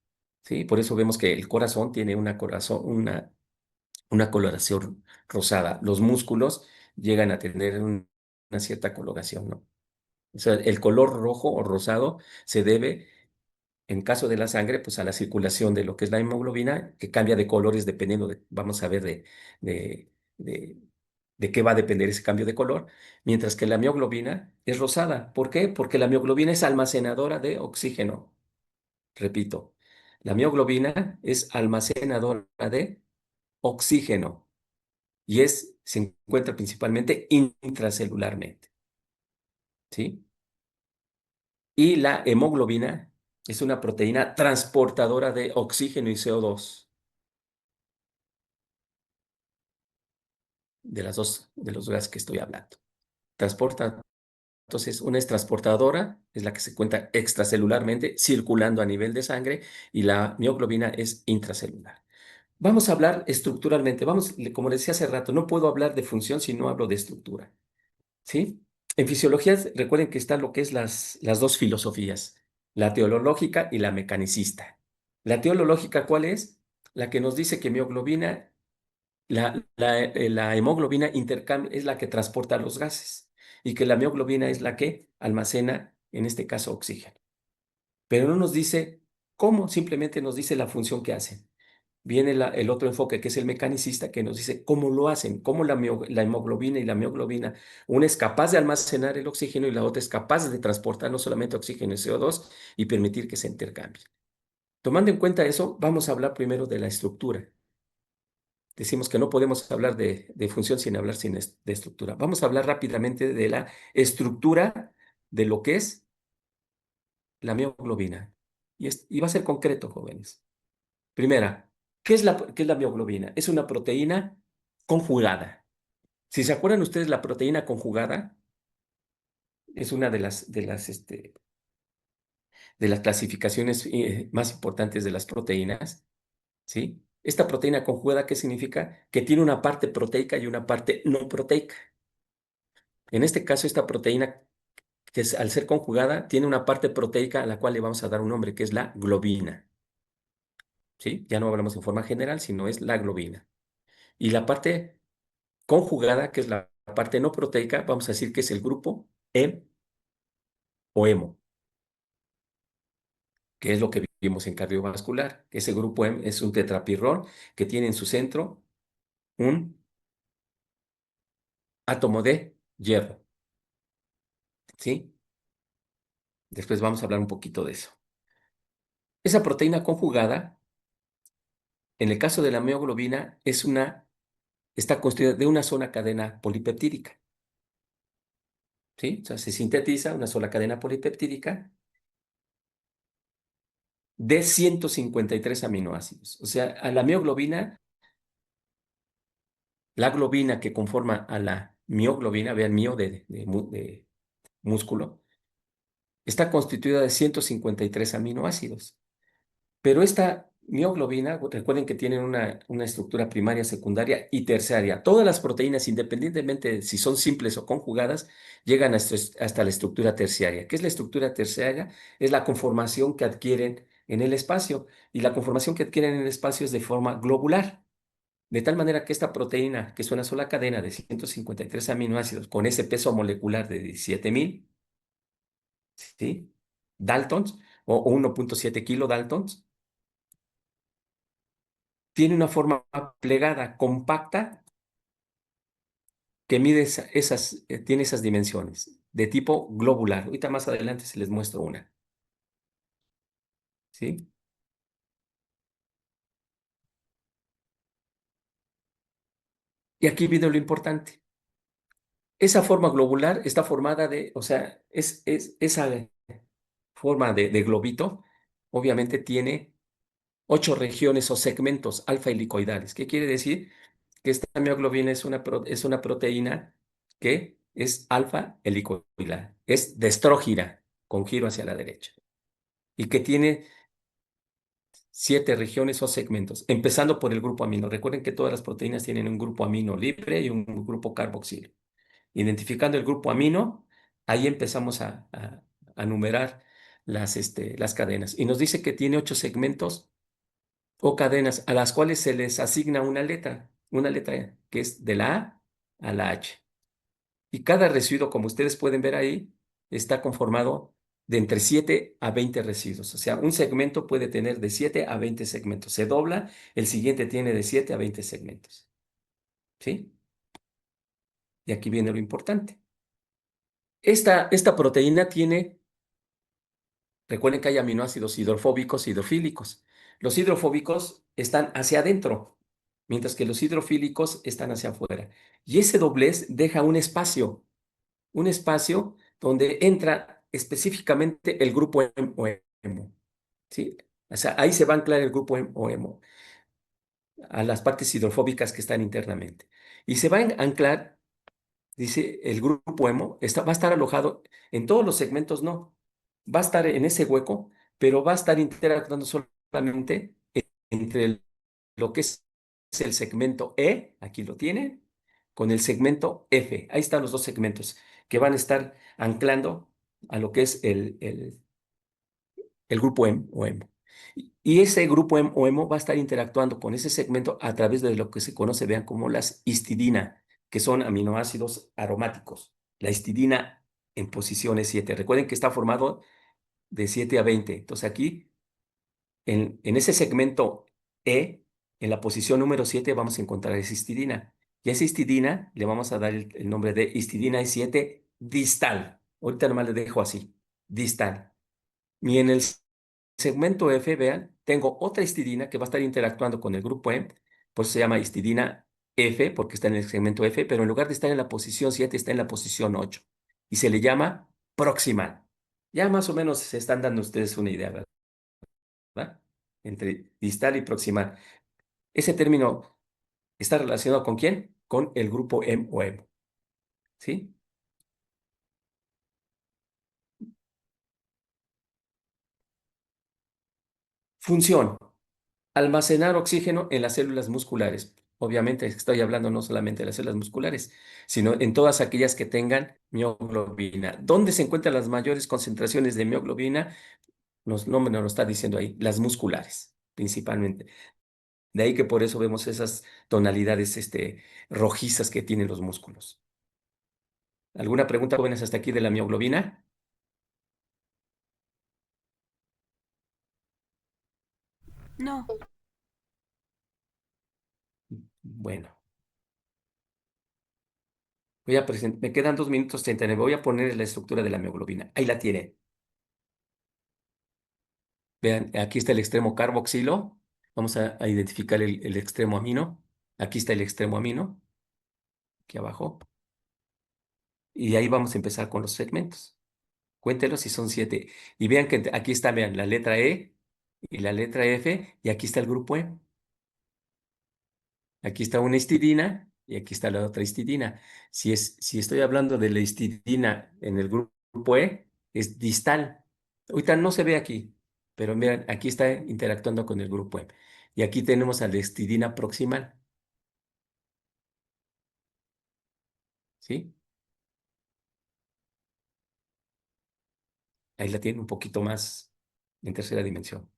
¿Sí? Por eso vemos que el corazón tiene una coloración rosada. Los músculos llegan a tener una cierta coloración, ¿no? O sea, el color rojo o rosado se debe, en caso de la sangre, pues a la circulación de lo que es la hemoglobina, que cambia de colores dependiendo vamos a ver de, de, de qué va a depender ese cambio de color, mientras que la mioglobina es rosada. ¿Por qué? Porque la mioglobina es almacenadora de oxígeno. Repito, la mioglobina es almacenadora de oxígeno y se encuentra principalmente intracelularmente, ¿sí? Y la hemoglobina es una proteína transportadora de oxígeno y CO2, de los gases que estoy hablando. Transporta, entonces, una es transportadora, es la que se encuentra extracelularmente, circulando a nivel de sangre, y la mioglobina es intracelular. Vamos a hablar estructuralmente. Como les decía hace rato, no puedo hablar de función si no hablo de estructura, ¿sí? En fisiología, recuerden que están lo que es las dos filosofías, la teológica y la mecanicista. La teológica, ¿cuál es? La que nos dice que la hemoglobina es la que transporta los gases y que la mioglobina es la que almacena, en este caso, oxígeno. Pero no nos dice cómo, simplemente nos dice la función que hacen. Viene el otro enfoque, que es el mecanicista, que nos dice cómo lo hacen, cómo la hemoglobina y la mioglobina, una es capaz de almacenar el oxígeno y la otra es capaz de transportar no solamente oxígeno y CO2 y permitir que se intercambien. Tomando en cuenta eso, vamos a hablar primero de la estructura. Decimos que no podemos hablar de función sin hablar de estructura. Vamos a hablar rápidamente de la estructura de lo que es la mioglobina. Y va a ser concreto, jóvenes. Primera, ¿qué es la mioglobina? Es una proteína conjugada. Si se acuerdan ustedes, la proteína conjugada es una de las clasificaciones más importantes de las proteínas, ¿sí? Esta proteína conjugada, ¿qué significa? Que tiene una parte proteica y una parte no proteica. En este caso, esta proteína, al ser conjugada, tiene una parte proteica a la cual le vamos a dar un nombre, que es la globina, ¿sí? Ya no hablamos en forma general, sino es la globina. Y la parte conjugada, que es la parte no proteica, vamos a decir que es el grupo E o hemo, que es lo que vimos en cardiovascular. Ese grupo M es un tetrapirrón que tiene en su centro un átomo de hierro, ¿sí? Después vamos a hablar un poquito de eso. Esa proteína conjugada, en el caso de la mioglobina, está constituida de una sola cadena polipeptídica, ¿sí? O sea, se sintetiza una sola cadena polipeptídica de 153 aminoácidos. O sea, a la mioglobina, la globina que conforma a la mioglobina, vean mio de músculo, está constituida de 153 aminoácidos. Pero esta mioglobina, recuerden que tienen una estructura primaria, secundaria y terciaria. Todas las proteínas, independientemente de si son simples o conjugadas, llegan hasta la estructura terciaria. ¿Qué es la estructura terciaria? Es la conformación que adquieren en el espacio. Y la conformación que adquieren en el espacio es de forma globular. De tal manera que esta proteína, que es una sola cadena de 153 aminoácidos con ese peso molecular de 17,000, ¿sí? Daltons o 1,7 kilodaltons, tiene una forma plegada, compacta, que mide tiene esas dimensiones de tipo globular. Ahorita más adelante se les muestro una, ¿sí? Y aquí viene lo importante. Esa forma globular está formada de, o sea, esa forma de globito, obviamente tiene 8 regiones o segmentos alfa helicoidales. ¿Qué quiere decir? Que esta mioglobina es una proteína que es alfa helicoidal, es destrógira con giro hacia la derecha y que tiene 7 regiones o segmentos, empezando por el grupo amino. Recuerden que todas las proteínas tienen un grupo amino libre y un grupo carboxilo. Identificando el grupo amino, ahí empezamos a numerar las cadenas. Y nos dice que tiene 8 segmentos o cadenas a las cuales se les asigna una letra que es de la A a la H. Y cada residuo, como ustedes pueden ver ahí, está conformado de entre 7 a 20 residuos. O sea, un segmento puede tener de 7 a 20 segmentos. Se dobla, el siguiente tiene de 7 a 20 segmentos. ¿Sí? Y aquí viene lo importante. Esta proteína tiene, recuerden que hay aminoácidos hidrofóbicos y hidrofílicos. Los hidrofóbicos están hacia adentro, mientras que los hidrofílicos están hacia afuera. Y ese doblez deja un espacio donde entra específicamente el grupo M o hemo. ¿Sí? O sea, ahí se va a anclar el grupo M o hemo a las partes hidrofóbicas que están internamente. Y se va a anclar, dice, el grupo hemo va a estar alojado en todos los segmentos, no. Va a estar en ese hueco, pero va a estar interactuando solamente entre lo que es el segmento E, aquí lo tienen, con el segmento F. Ahí están los dos segmentos que van a estar anclando a lo que es el grupo M o hemo. Y ese grupo M o hemo va a estar interactuando con ese segmento a través de lo que se conoce, vean, como las histidina, que son aminoácidos aromáticos. La histidina en posiciones 7. Recuerden que está formado de 7 a 20. Entonces aquí, en ese segmento E, en la posición número 7, vamos a encontrar esa histidina. Y a esa histidina le vamos a dar el nombre de histidina E7 distal. Ahorita nomás le dejo así, distal. Y en el segmento F, vean, tengo otra histidina que va a estar interactuando con el grupo M, pues se llama histidina F porque está en el segmento F, pero en lugar de estar en la posición 7, está en la posición 8 y se le llama proximal. Ya más o menos se están dando ustedes una idea, ¿verdad? Entre distal y proximal. Ese término está relacionado ¿con quién? Con el grupo M o hemo, ¿sí? Función. Almacenar oxígeno en las células musculares. Obviamente estoy hablando no solamente de las células musculares, sino en todas aquellas que tengan mioglobina. ¿Dónde se encuentran las mayores concentraciones de mioglobina? No me lo está diciendo ahí, las musculares, principalmente. De ahí que por eso vemos esas tonalidades rojizas que tienen los músculos. ¿Alguna pregunta, jóvenes, hasta aquí de la mioglobina? No, Bueno, me quedan 2 minutos 39. Voy a poner la estructura de la mioglobina. Ahí la tienen. Vean, aquí está el extremo carboxilo. Vamos a identificar el extremo amino. Aquí está el extremo amino, aquí abajo. Y ahí vamos a empezar con los segmentos. Cuéntelos si son 7. Y vean que aquí está, vean, la letra E y la letra F. Y aquí está el grupo E. Aquí está una histidina y aquí está la otra histidina. Si estoy hablando de la histidina en el grupo E, es distal. Ahorita no se ve aquí, pero miren, aquí está interactuando con el grupo E. Y aquí tenemos a la histidina proximal, ¿sí? Ahí la tienen un poquito más en tercera dimensión.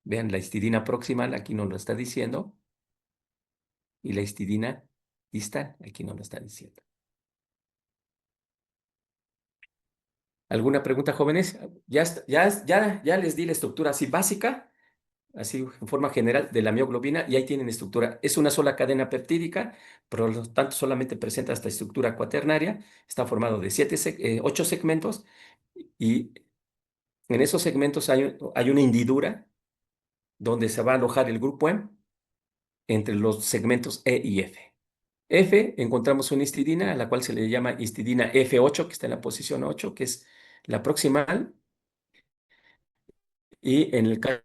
Vean, la histidina proximal aquí nos lo está diciendo y la histidina distal aquí nos lo está diciendo. ¿Alguna pregunta, jóvenes? Ya les di la estructura así básica, así en forma general de la mioglobina y ahí tienen estructura. Es una sola cadena peptídica, por lo tanto solamente presenta esta estructura cuaternaria. Está formado de 8 segmentos y en esos segmentos hay una hendidura donde se va a alojar el grupo M entre los segmentos E y F. F encontramos una histidina a la cual se le llama histidina F8, que está en la posición 8, que es la proximal, y en el caso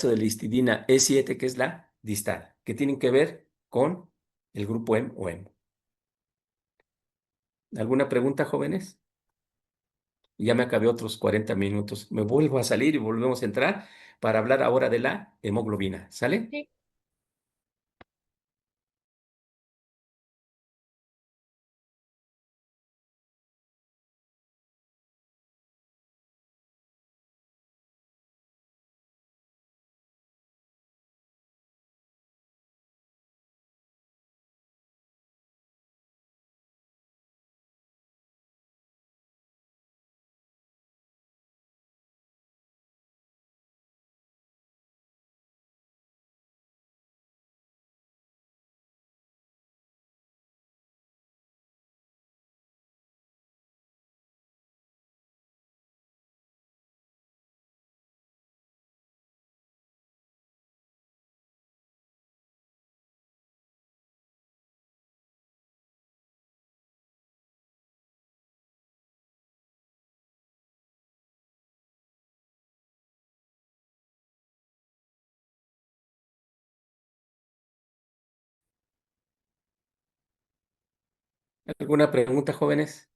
de la histidina E7, que es la distal, que tienen que ver con el grupo M o M. ¿Alguna pregunta, jóvenes? Ya me acabé otros 40 minutos. Me vuelvo a salir y volvemos a entrar para hablar ahora de la hemoglobina. ¿Sale? Sí. ¿Alguna pregunta, jóvenes?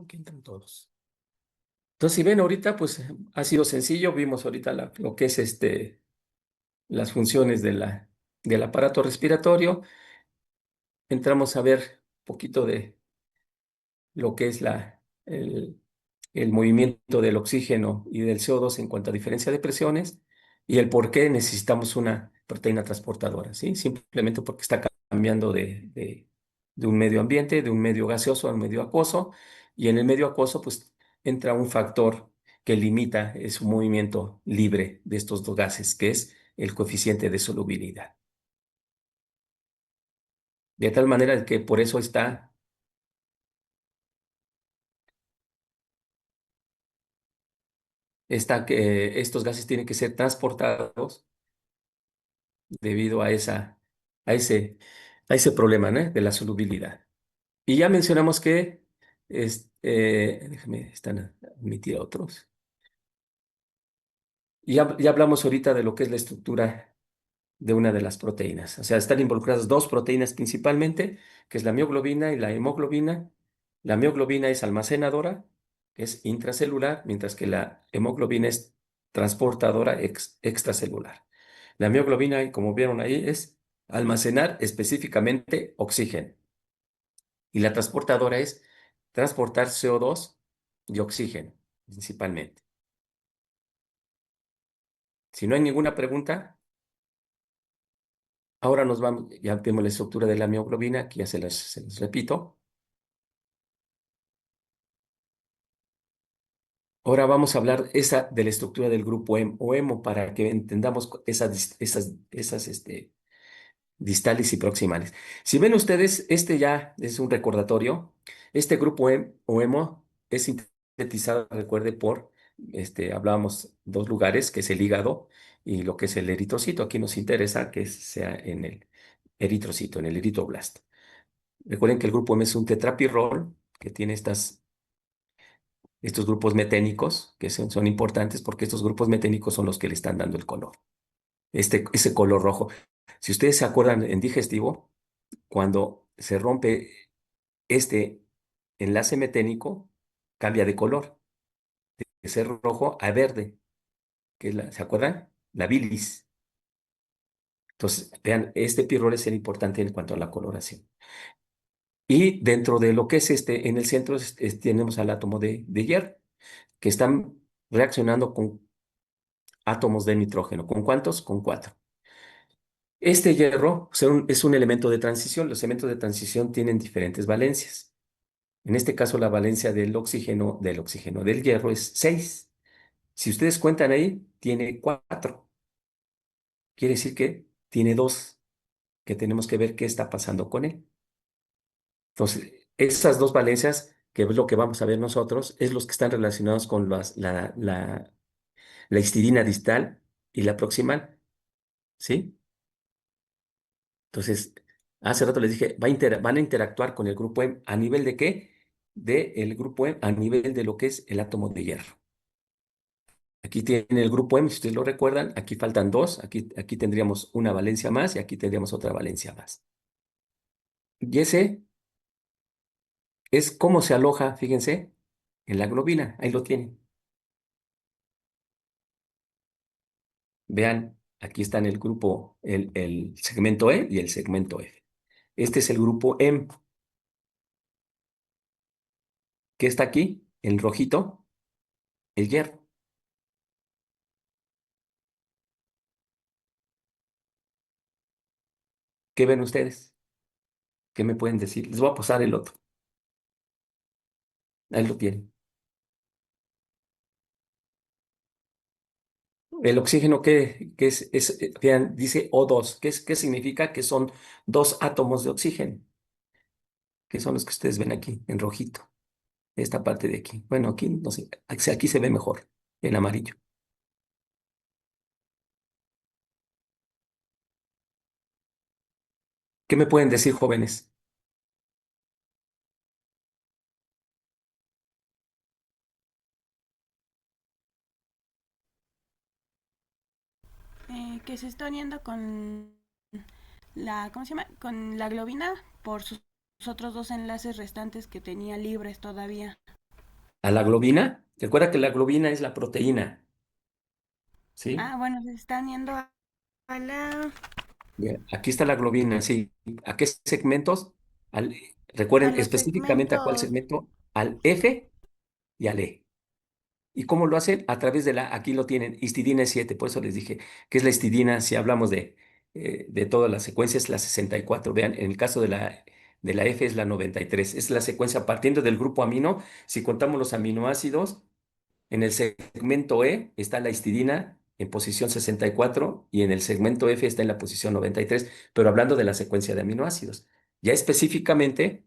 Aquí entran todos. Entonces, si ven ahorita, pues ha sido sencillo. Vimos ahorita lo que es las funciones del aparato respiratorio. Entramos a ver un poquito de lo que es el movimiento del oxígeno y del CO2 en cuanto a diferencia de presiones y el por qué necesitamos una proteína transportadora, ¿sí? Simplemente porque está cambiando de un medio ambiente, de un medio gaseoso a un medio acuoso, y en el medio acuoso pues entra un factor que limita su movimiento libre de estos dos gases, que es el coeficiente de solubilidad. De tal manera que por eso que estos gases tienen que ser transportados debido a ese, a ese problema, ¿no? De la solubilidad. Y ya mencionamos que, déjame, están admitir a otros. Y ya hablamos ahorita de lo que es la estructura de una de las proteínas. O sea, están involucradas dos proteínas principalmente, que es la mioglobina y la hemoglobina. La mioglobina es almacenadora, es intracelular, mientras que la hemoglobina es transportadora extracelular. La mioglobina, como vieron ahí, es almacenar específicamente oxígeno. Y la transportadora es transportar CO2 y oxígeno, principalmente. Si no hay ninguna pregunta, ahora nos vamos, ya vemos la estructura de la mioglobina, aquí ya se las repito. Ahora vamos a hablar de la estructura del grupo M o hemo para que entendamos esas distales y proximales. Si ven ustedes, ya es un recordatorio. Este grupo M o hemo es sintetizado, recuerde, hablábamos dos lugares, que es el hígado y lo que es el eritrocito. Aquí nos interesa que sea en el eritrocito, en el eritroblasto. Recuerden que el grupo M es un tetrapirrol que tiene estos grupos meténicos, que son importantes porque estos grupos meténicos son los que le están dando el color. ese color rojo. Si ustedes se acuerdan en digestivo, cuando se rompe este enlace meténico, cambia de color, de ser rojo a verde, que es ¿se acuerdan? La bilis. Entonces, vean, este pirrol es el importante en cuanto a la coloración. Y dentro de lo que es en el centro tenemos al átomo de hierro, que están reaccionando con átomos de nitrógeno. ¿Con cuántos? Con 4. Este hierro es un elemento de transición. Los elementos de transición tienen diferentes valencias. En este caso, la valencia del oxígeno del hierro es 6. Si ustedes cuentan ahí, tiene 4. Quiere decir que tiene 2, que tenemos que ver qué está pasando con él. Entonces, esas dos valencias, que es lo que vamos a ver nosotros, es los que están relacionados con la histidina distal y la proximal, ¿sí? Entonces, hace rato les dije, van a interactuar con el grupo M a nivel de qué? De el grupo M a nivel de lo que es el átomo de hierro. Aquí tiene el grupo M, si ustedes lo recuerdan, aquí faltan 2, aquí tendríamos una valencia más y aquí tendríamos otra valencia más. Y ese es cómo se aloja, fíjense, en la globina, ahí lo tienen. Vean, aquí están el grupo, el segmento E y el segmento F. Este es el grupo M, que está aquí, en rojito, el hierro. ¿Qué ven ustedes? ¿Qué me pueden decir? Les voy a pasar el otro. Ahí lo tienen. El oxígeno, ¿qué es? Vean, dice O2. ¿Qué significa? Que son 2 átomos de oxígeno, que son los que ustedes ven aquí, en rojito. Esta parte de aquí. Bueno, aquí no sé, aquí se ve mejor, en amarillo. ¿Qué me pueden decir, jóvenes? Que se está uniendo con la, ¿cómo se llama? Con la globina por sus otros dos enlaces restantes que tenía libres todavía. A la globina. Recuerda que la globina es la proteína, ¿sí? Ah, bueno, se está uniendo a la, Bien, aquí está la globina, sí. ¿A qué segmentos? Al, a recuerden los específicamente a cuál segmentos, segmento, al F y al E. ¿Y cómo lo hacen? A través aquí lo tienen, histidina 7, por eso les dije que es la histidina, si hablamos de todas las secuencias, la 64. Vean, en el caso de la F es la 93. Es la secuencia partiendo del grupo amino. Si contamos los aminoácidos, en el segmento E está la histidina en posición 64 y en el segmento F está en la posición 93, pero hablando de la secuencia de aminoácidos. Ya específicamente,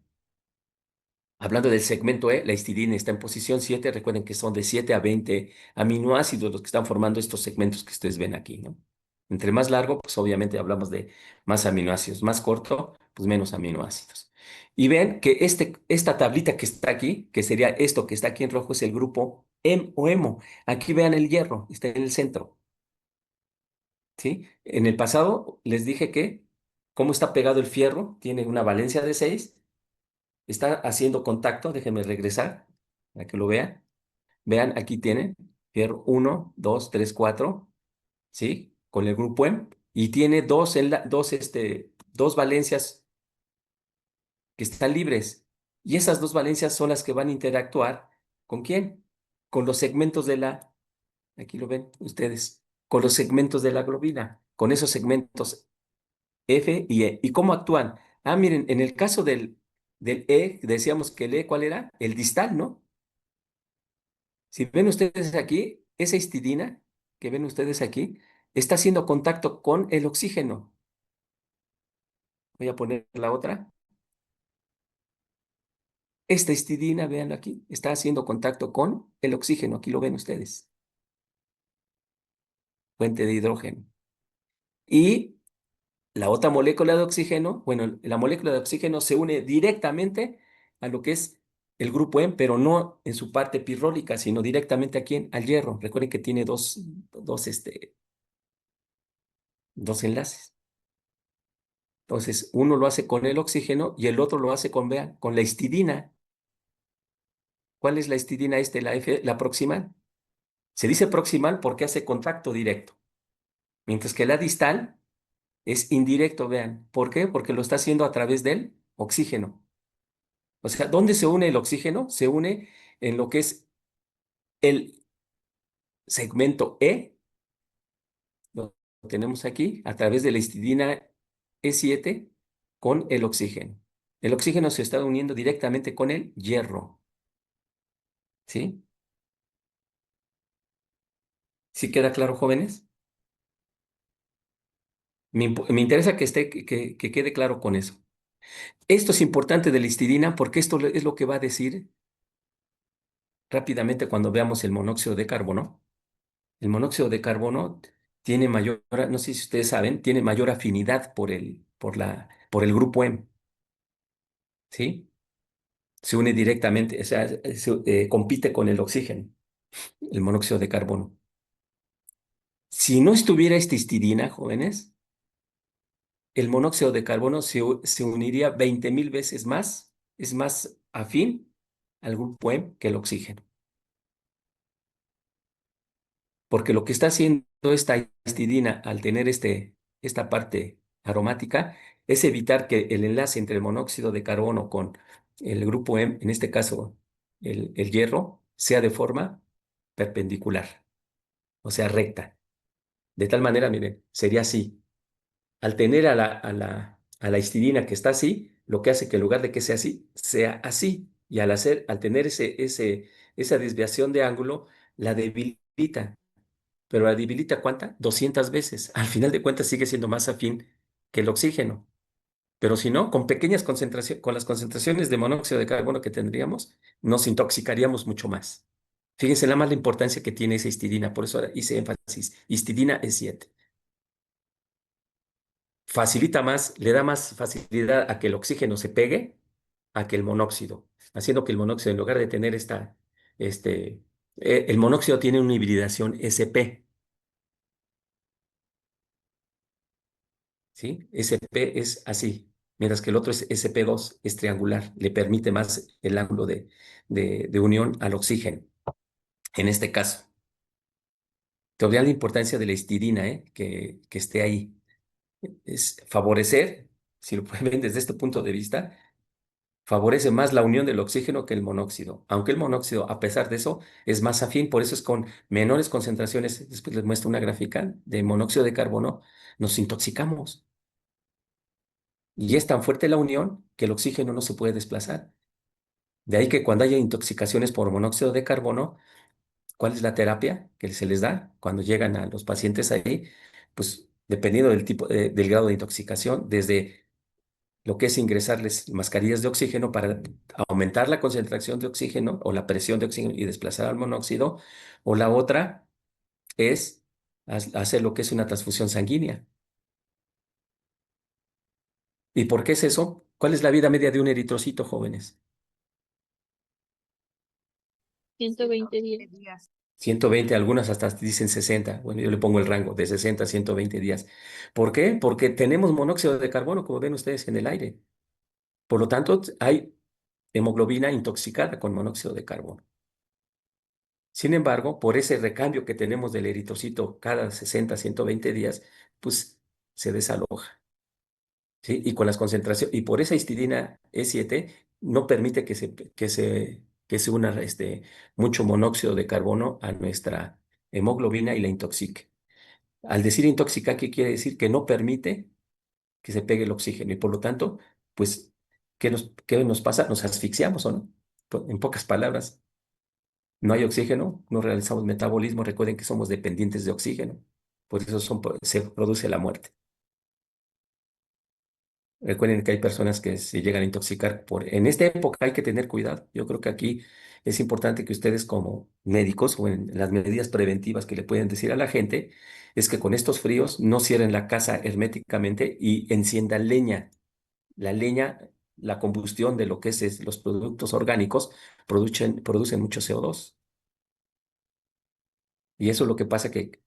hablando del segmento E, la histidina está en posición 7. Recuerden que son de 7 a 20 aminoácidos los que están formando estos segmentos que ustedes ven aquí, ¿no? Entre más largo, pues obviamente hablamos de más aminoácidos. Más corto, pues menos aminoácidos. Y ven que esta tablita que está aquí, que sería esto que está aquí en rojo, es el grupo M o hemo. Aquí vean el hierro, está en el centro, ¿sí? En el pasado les dije que cómo está pegado el fierro, tiene una valencia de 6. Está haciendo contacto, déjenme regresar para que lo vean. Vean, aquí tienen fierro 1, 2, 3, 4, ¿sí? Con el grupo M. Y tiene dos valencias que están libres. Y esas dos valencias son las que van a interactuar. ¿Con quién? Con los segmentos aquí lo ven ustedes, con los segmentos de la globina, con esos segmentos F y E. ¿Y cómo actúan? Ah, miren, en el caso del E, decíamos que el E, ¿cuál era? El distal, ¿no? Si ven ustedes aquí, esa histidina que ven ustedes aquí, está haciendo contacto con el oxígeno. Voy a poner la otra. Esta histidina, vean aquí, está haciendo contacto con el oxígeno. Aquí lo ven ustedes. Fuente de hidrógeno. Y la otra molécula de oxígeno, bueno, la molécula de oxígeno se une directamente a lo que es el grupo M, pero no en su parte pirrólica, sino directamente aquí al hierro. Recuerden que tiene dos dos enlaces. Entonces, uno lo hace con el oxígeno y el otro lo hace con, vean, con la histidina. ¿Cuál es la histidina la F, la proximal? Se dice proximal porque hace contacto directo, mientras que la distal es indirecto, vean. ¿Por qué? Porque lo está haciendo a través del oxígeno. O sea, ¿dónde se une el oxígeno? Se une en lo que es el segmento E, lo tenemos aquí, a través de la histidina E7 con el oxígeno. El oxígeno se está uniendo directamente con el hierro, ¿sí? ¿Sí queda claro, jóvenes? Me interesa que quede claro con eso. Esto es importante de la histidina porque esto es lo que va a decir rápidamente cuando veamos el monóxido de carbono. El monóxido de carbono tiene mayor, no sé si ustedes saben, tiene mayor afinidad por el grupo M, ¿sí? Se une directamente, o sea, compite con el oxígeno, el monóxido de carbono. Si no estuviera esta histidina, jóvenes, el monóxido de carbono se uniría 20,000 veces más, es más afín al grupo M que el oxígeno. Porque lo que está haciendo esta histidina al tener esta parte aromática es evitar que el enlace entre el monóxido de carbono con el grupo M, en este caso el hierro, sea de forma perpendicular, o sea, recta. De tal manera, miren, sería así. Al tener a la histidina que está así, lo que hace que en lugar de que sea así, sea así. Y al tener esa desviación de ángulo, la debilita. Pero la debilita ¿cuánta? 200 veces. Al final de cuentas sigue siendo más afín que el oxígeno. Pero si no, con pequeñas concentraciones, con las concentraciones de monóxido de carbono que tendríamos, nos intoxicaríamos mucho más. Fíjense la más la importancia que tiene esa histidina. Por eso ahora hice énfasis. Histidina E7 facilita más, le da más facilidad a que el oxígeno se pegue a que el monóxido, haciendo que el monóxido, en lugar de tener este, el monóxido tiene una hibridación sp, ¿sí? Sp es así, mientras que el otro es sp2, es triangular, le permite más el ángulo de unión al oxígeno, en este caso. Te olvidas la importancia de la histidina, que esté ahí. Es favorecer, si lo pueden ver desde este punto de vista, favorece más la unión del oxígeno que el monóxido, aunque el monóxido, a pesar de eso, es más afín, por eso es con menores concentraciones, después les muestro una gráfica de monóxido de carbono, nos intoxicamos. Y es tan fuerte la unión que el oxígeno no se puede desplazar. De ahí que cuando haya intoxicaciones por monóxido de carbono, ¿cuál es la terapia que se les da cuando llegan a los pacientes ahí? Pues dependiendo del tipo, del grado de intoxicación, desde lo que es ingresarles mascarillas de oxígeno para aumentar la concentración de oxígeno o la presión de oxígeno y desplazar al monóxido, o la otra es hacer lo que es una transfusión sanguínea. ¿Y por qué es eso? ¿Cuál es la vida media de un eritrocito, jóvenes? 120 días. 120, algunas hasta dicen 60. Bueno, yo le pongo el rango de 60 a 120 días. ¿Por qué? Porque tenemos monóxido de carbono, como ven ustedes en el aire. Por lo tanto, hay hemoglobina intoxicada con monóxido de carbono. Sin embargo, por ese recambio que tenemos del eritrocito cada 60, 120 días, pues se desaloja, ¿sí? Y con las concentraciones, y por esa histidina E7 no permite que se una mucho monóxido de carbono a nuestra hemoglobina y la intoxique. Al decir intoxicar, ¿qué quiere decir? Que no permite que se pegue el oxígeno y por lo tanto, pues, ¿qué nos pasa? Nos asfixiamos, ¿o no? En pocas palabras. No hay oxígeno, no realizamos metabolismo. Recuerden que somos dependientes de oxígeno. Por eso se produce la muerte. Recuerden que hay personas que se llegan a intoxicar en esta época hay que tener cuidado. Yo creo que aquí es importante que ustedes como médicos o en las medidas preventivas que le pueden decir a la gente es que con estos fríos no cierren la casa herméticamente y enciendan leña. La leña, la combustión de lo que es los productos orgánicos producen mucho CO2. Y eso es lo que pasa que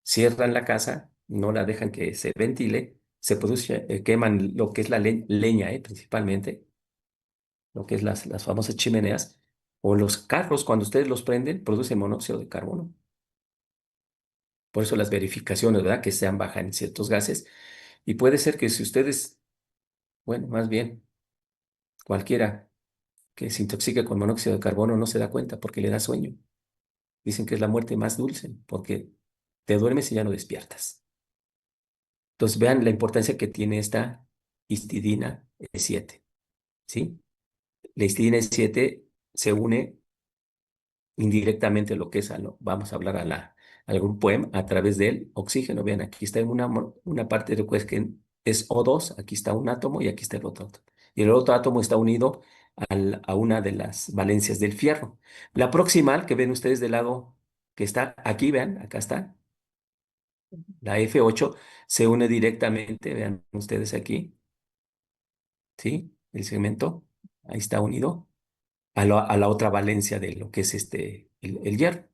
cierran la casa no la dejan que se ventile, se produce, queman lo que es la leña, principalmente, lo que es las famosas chimeneas, o los carros, cuando ustedes los prenden, producen monóxido de carbono. Por eso las verificaciones, ¿verdad? Que sean bajas en ciertos gases. Y puede ser que si ustedes, bueno, más bien, cualquiera que se intoxique con monóxido de carbono no se da cuenta porque le da sueño. Dicen que es la muerte más dulce porque te duermes y ya no despiertas. Entonces vean la importancia que tiene esta histidina E7, ¿sí? La histidina E7 se une indirectamente lo que es, vamos a hablar al grupo M a través del oxígeno. Vean, aquí está en una parte de que es O2, aquí está un átomo y aquí está el otro átomo. Y el otro átomo está unido a una de las valencias del fierro. La proximal que ven ustedes del lado que está aquí, vean, acá está, la F8 se une directamente, vean ustedes aquí, ¿sí? El segmento, ahí está unido a la otra valencia de lo que es el hierro.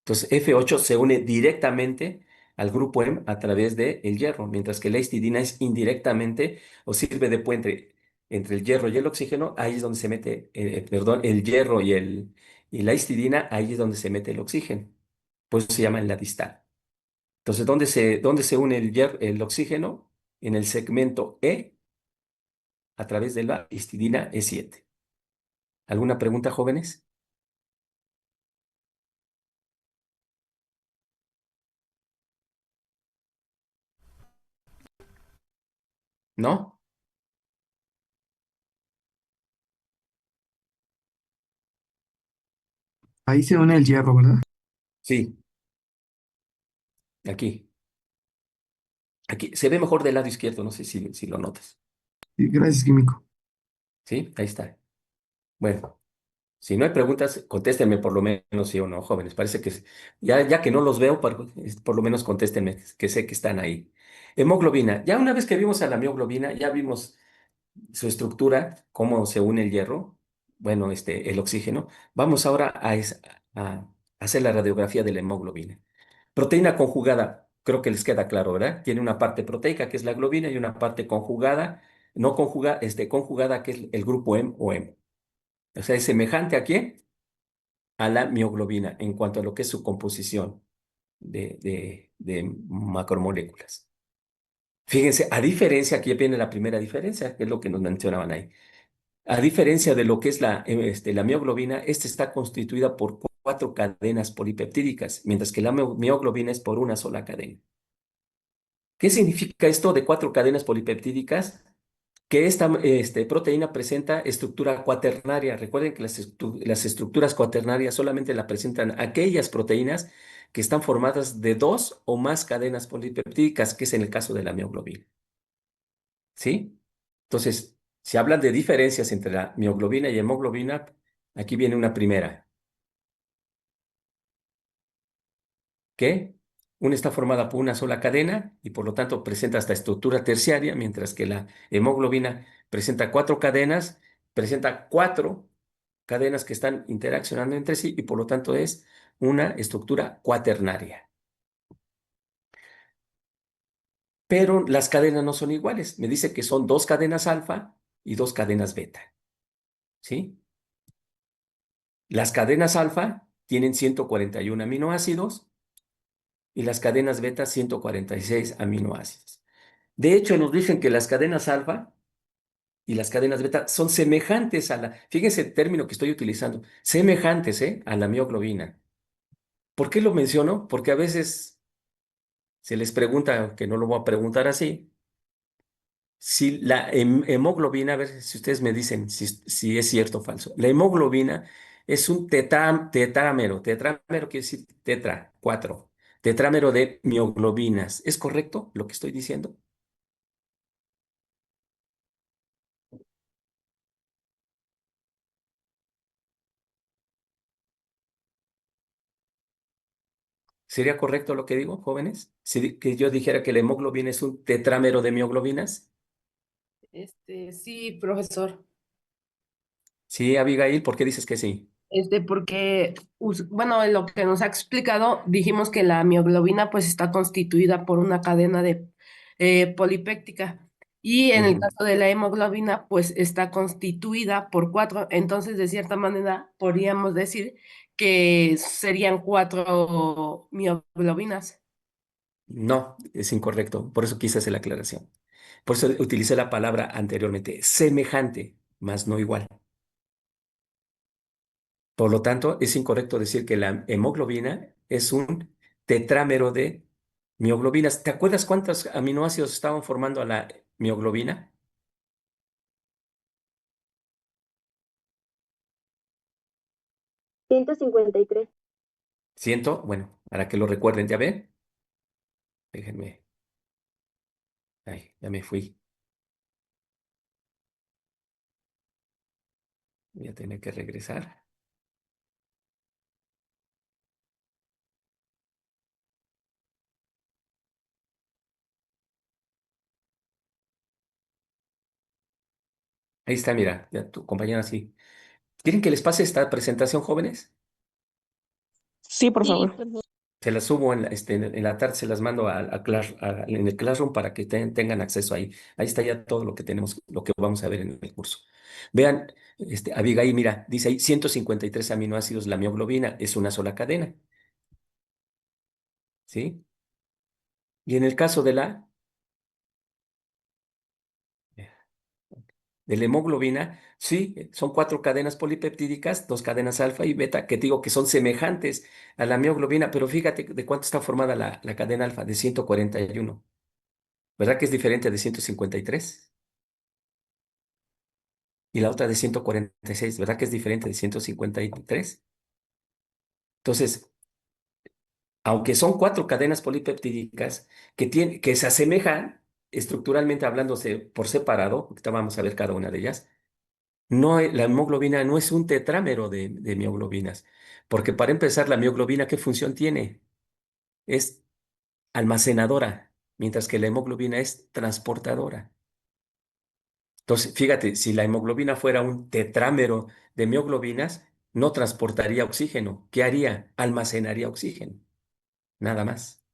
Entonces, F8 se une directamente al grupo M a través del hierro, mientras que la histidina es indirectamente o sirve de puente entre el hierro y el oxígeno. Ahí es donde se mete, perdón, el hierro y la histidina, ahí es donde se mete el oxígeno. Por eso se llama en la distal. Entonces, ¿dónde se une el oxígeno? En el segmento E a través de la histidina E7. ¿Alguna pregunta, jóvenes? ¿No? Ahí se une el hierro, ¿verdad? Sí, aquí. Aquí se ve mejor del lado izquierdo, no sé si lo notas. Sí, gracias, químico. ¿Sí? Ahí está. Bueno, si no hay preguntas, contéstenme por lo menos sí o no, jóvenes. Parece que ya que no los veo, por lo menos contéstenme, que sé que están ahí. Hemoglobina. Ya una vez que vimos a la mioglobina, ya vimos su estructura, cómo se une el hierro, bueno, el oxígeno. Vamos ahora a hacer la radiografía de la hemoglobina. Proteína conjugada, creo que les queda claro, ¿verdad? Tiene una parte proteica, que es la globina, y una parte conjugada, no conjugada, que es el grupo M o M. O sea, es semejante a quién? A la mioglobina en cuanto a lo que es su composición de macromoléculas. Fíjense, a diferencia, aquí viene la primera diferencia, que es lo que nos mencionaban ahí. A diferencia de lo que es la mioglobina, esta está constituida por cuatro cadenas polipeptídicas, mientras que la mioglobina es por una sola cadena. ¿Qué significa esto de cuatro cadenas polipeptídicas? Que esta proteína presenta estructura cuaternaria. Recuerden que las estructuras cuaternarias solamente la presentan aquellas proteínas que están formadas de dos o más cadenas polipeptídicas, que es en el caso de la mioglobina. ¿Sí? Entonces, si hablan de diferencias entre la mioglobina y hemoglobina, aquí viene una primera. Que una está formada por una sola cadena y por lo tanto presenta esta estructura terciaria, mientras que la hemoglobina presenta cuatro cadenas que están interaccionando entre sí y por lo tanto es una estructura cuaternaria. Pero las cadenas no son iguales. Me dice que son dos cadenas alfa y dos cadenas beta. ¿Sí? Las cadenas alfa tienen 141 aminoácidos y las cadenas beta 146 aminoácidos. De hecho, nos dicen que las cadenas alfa y las cadenas beta son semejantes fíjense el término que estoy utilizando, semejantes, a la mioglobina. ¿Por qué lo menciono? Porque a veces se les pregunta, que no lo voy a preguntar así, si la hemoglobina, a ver si ustedes me dicen si es cierto o falso. La hemoglobina es un tetrámero. Tetrámero quiere decir tetra, cuatro. Tetrámero de mioglobinas. ¿Es correcto lo que estoy diciendo? ¿Sería correcto lo que digo, jóvenes? Si que yo dijera que la hemoglobina es un tetrámero de mioglobinas. Sí, profesor. Sí, Abigail, ¿por qué dices que sí? Porque, bueno, en lo que nos ha explicado, dijimos que la mioglobina pues está constituida por una cadena de polipéptica y en el Ujú. caso de la hemoglobina pues está constituida por cuatro, entonces de cierta manera podríamos decir que serían cuatro mioglobinas. No, es incorrecto. Por eso quise hacer la aclaración. Por eso utilicé la palabra anteriormente, semejante, más no igual. Por lo tanto, es incorrecto decir que la hemoglobina es un tetrámero de mioglobinas. ¿Te acuerdas cuántos aminoácidos estaban formando a la mioglobina? 153. Ciento, bueno, para que lo recuerden, ¿ya ven? Déjenme. Ay, ya me fui. Voy a tener que regresar. Ahí está, mira, ya tu compañera sí. ¿Quieren que les pase esta presentación, jóvenes? Sí, por Sí, favor. por favor. Se las subo en la tarde, se las mando en el Classroom para que tengan acceso ahí. Ahí está ya todo lo que tenemos, lo que vamos a ver en el curso. Vean, Abigail, mira, dice ahí 153 aminoácidos, la mioglobina es una sola cadena, ¿sí? Y en el caso de la hemoglobina, sí, son cuatro cadenas polipeptídicas, dos cadenas alfa y beta, que te digo que son semejantes a la mioglobina, pero fíjate de cuánto está formada la cadena alfa, de 141. ¿Verdad que es diferente de 153? Y la otra de 146, ¿verdad que es diferente de 153? Entonces, aunque son cuatro cadenas polipeptídicas que se asemejan estructuralmente hablándose por separado, ahorita vamos a ver cada una de ellas, la hemoglobina no es un tetrámero de mioglobinas, porque para empezar, la mioglobina, ¿qué función tiene? Es almacenadora, mientras que la hemoglobina es transportadora. Entonces, fíjate, si la hemoglobina fuera un tetrámero de mioglobinas, no transportaría oxígeno. ¿Qué haría? Almacenaría oxígeno, nada más.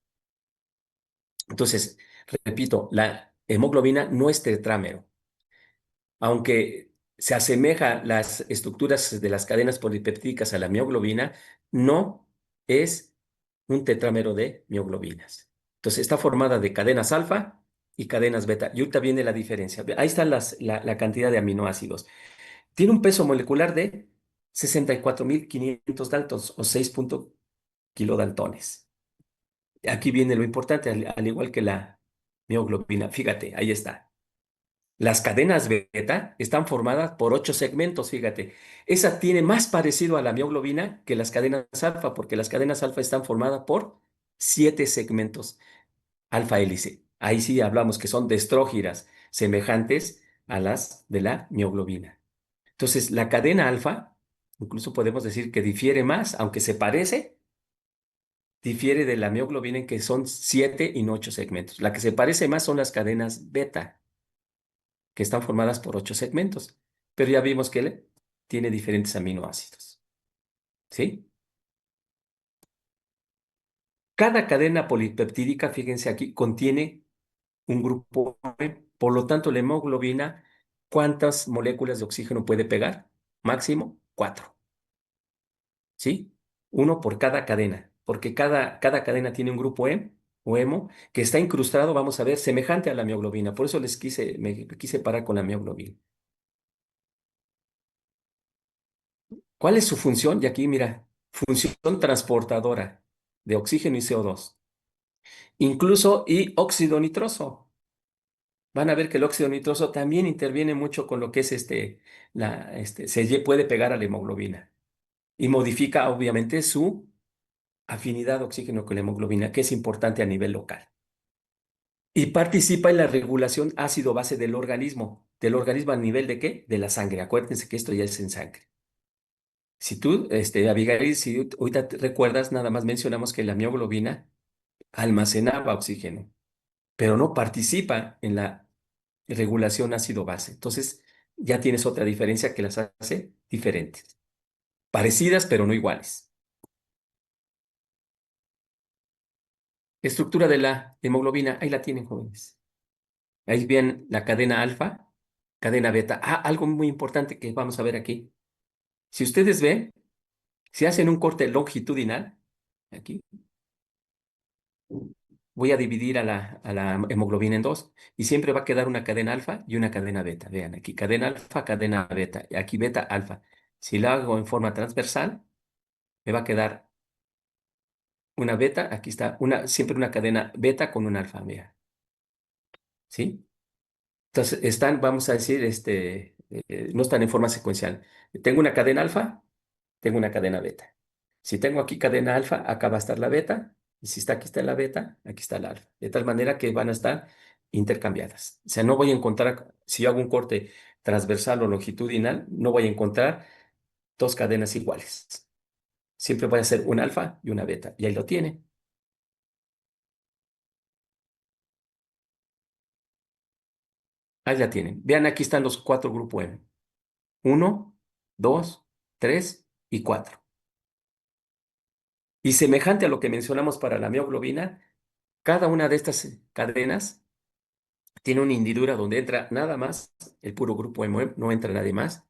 Entonces, repito, la hemoglobina no es tetrámero. Aunque se asemeja las estructuras de las cadenas polipeptídicas a la mioglobina, no es un tetrámero de mioglobinas. Entonces, está formada de cadenas alfa y cadenas beta. Y ahorita viene la diferencia. Ahí está la cantidad de aminoácidos. Tiene un peso molecular de 64.500 daltons o 6 kilodaltones. Aquí viene lo importante, al igual que la mioglobina. Fíjate, ahí está. Las cadenas beta están formadas por 8 segmentos, fíjate. Esa tiene más parecido a la mioglobina que las cadenas alfa, porque las cadenas alfa están formadas por 7 segmentos alfa hélice. Ahí sí hablamos que son destrógiras, semejantes a las de la mioglobina. Entonces, la cadena alfa, incluso podemos decir que difiere más, aunque se parece, difiere de la mioglobina en que son 7 y no 8 segmentos. La que se parece más son las cadenas beta, que están formadas por 8 segmentos. Pero ya vimos que tiene diferentes aminoácidos. ¿Sí? Cada cadena polipeptídica, fíjense aquí, contiene un grupo M. Por lo tanto, la hemoglobina, ¿cuántas moléculas de oxígeno puede pegar? Máximo 4. ¿Sí? Uno por cada cadena, porque cada cadena tiene un grupo M o hemo que está incrustado, vamos a ver, semejante a la mioglobina. Por eso me quise parar con la mioglobina. ¿Cuál es su función? Y aquí, mira, función transportadora de oxígeno y CO2. Incluso y óxido nitroso. Van a ver que el óxido nitroso también interviene mucho con lo que es se puede pegar a la hemoglobina y modifica obviamente su afinidad de oxígeno con la hemoglobina, que es importante a nivel local. Y participa en la regulación ácido-base del organismo a nivel de ¿qué? De la sangre. Acuérdense que esto ya es en sangre. Si tú, Abigail, si ahorita te recuerdas, nada más mencionamos que la mioglobina almacenaba oxígeno, pero no participa en la regulación ácido-base. Entonces, ya tienes otra diferencia que las hace diferentes. parecidas, pero no iguales. Estructura de la hemoglobina, ahí la tienen, jóvenes. Ahí bien la cadena alfa, cadena beta. Ah, algo muy importante que vamos a ver aquí. Si ustedes ven, si hacen un corte longitudinal, aquí, voy a dividir a la hemoglobina en dos y siempre va a quedar una cadena alfa y una cadena beta. Vean aquí, cadena alfa, cadena beta, y aquí beta, alfa. Si lo hago en forma transversal, me va a quedar una beta, aquí está, siempre una cadena beta con un alfa, vean. ¿Sí? Entonces, vamos a decir, no están en forma secuencial. Tengo una cadena alfa, tengo una cadena beta. Si tengo aquí cadena alfa, acá va a estar la beta, y si aquí está la beta, aquí está la alfa. De tal manera que van a estar intercambiadas. O sea, no voy a encontrar, si yo hago un corte transversal o longitudinal, no voy a encontrar dos cadenas iguales. Siempre voy a hacer un alfa y una beta, y ahí lo tiene. Ahí la tienen. Vean, aquí están los cuatro grupos M. 1, 2, 3 y 4. Y semejante a lo que mencionamos para la mioglobina, cada una de estas cadenas tiene una hendidura donde entra nada más el puro grupo M, no entra nadie más.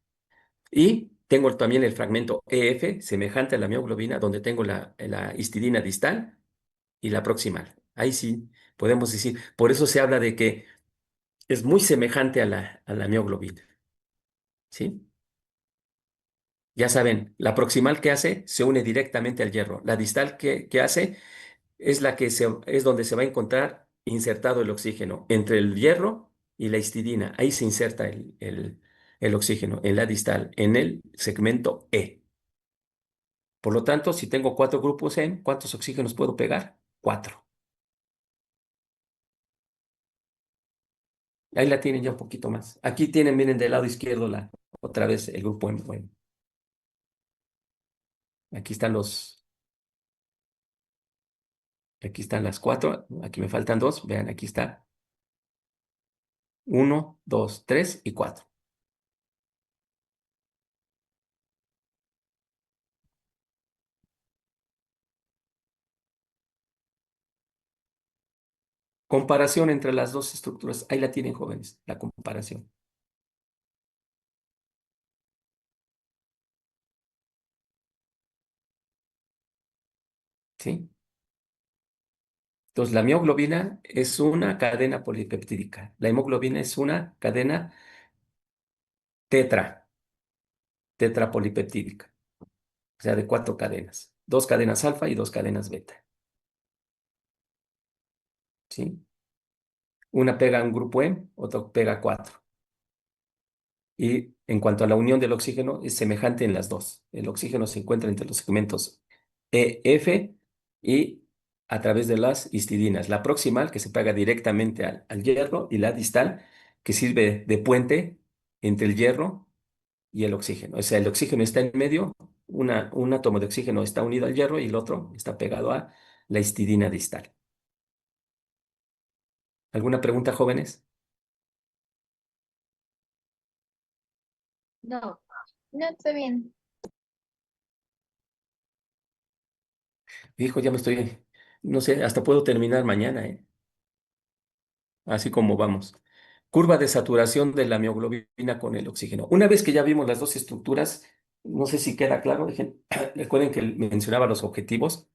Y tengo también el fragmento EF, semejante a la mioglobina, donde tengo la histidina distal y la proximal. Ahí sí podemos decir, por eso se habla de que es muy semejante a la mioglobina. ¿Sí? Ya saben, la proximal que hace se une directamente al hierro. La distal que hace es es donde se va a encontrar insertado el oxígeno, entre el hierro y la histidina. Ahí se inserta el oxígeno, en la distal, en el segmento E. Por lo tanto, si tengo cuatro grupos M, ¿cuántos oxígenos puedo pegar? Cuatro. Ahí la tienen ya un poquito más. Aquí tienen, miren, del lado izquierdo otra vez el grupo M. Bueno, aquí están aquí están las cuatro. Aquí me faltan dos. Vean, aquí está. 1, 2, 3 y 4. Comparación entre las dos estructuras. Ahí la tienen, jóvenes, la comparación. ¿Sí? Entonces, la mioglobina es una cadena polipeptídica. La hemoglobina es una cadena tetra, tetrapolipeptídica. O sea, de cuatro cadenas. Dos cadenas alfa y dos cadenas beta. ¿Sí? Una pega a un grupo M, otro pega a cuatro. Y en cuanto a la unión del oxígeno, es semejante en las dos. El oxígeno se encuentra entre los segmentos EF y a través de las histidinas. La proximal, que se pega directamente al hierro, y la distal, que sirve de puente entre el hierro y el oxígeno. O sea, el oxígeno está en medio, un átomo de oxígeno está unido al hierro y el otro está pegado a la histidina distal. ¿Alguna pregunta, jóvenes? No, no está bien. Hijo, no sé, hasta puedo terminar mañana, ¿eh? Así como vamos. Curva de saturación de la mioglobina con el oxígeno. Una vez que ya vimos las dos estructuras, no sé si queda claro, recuerden que mencionaba los objetivos.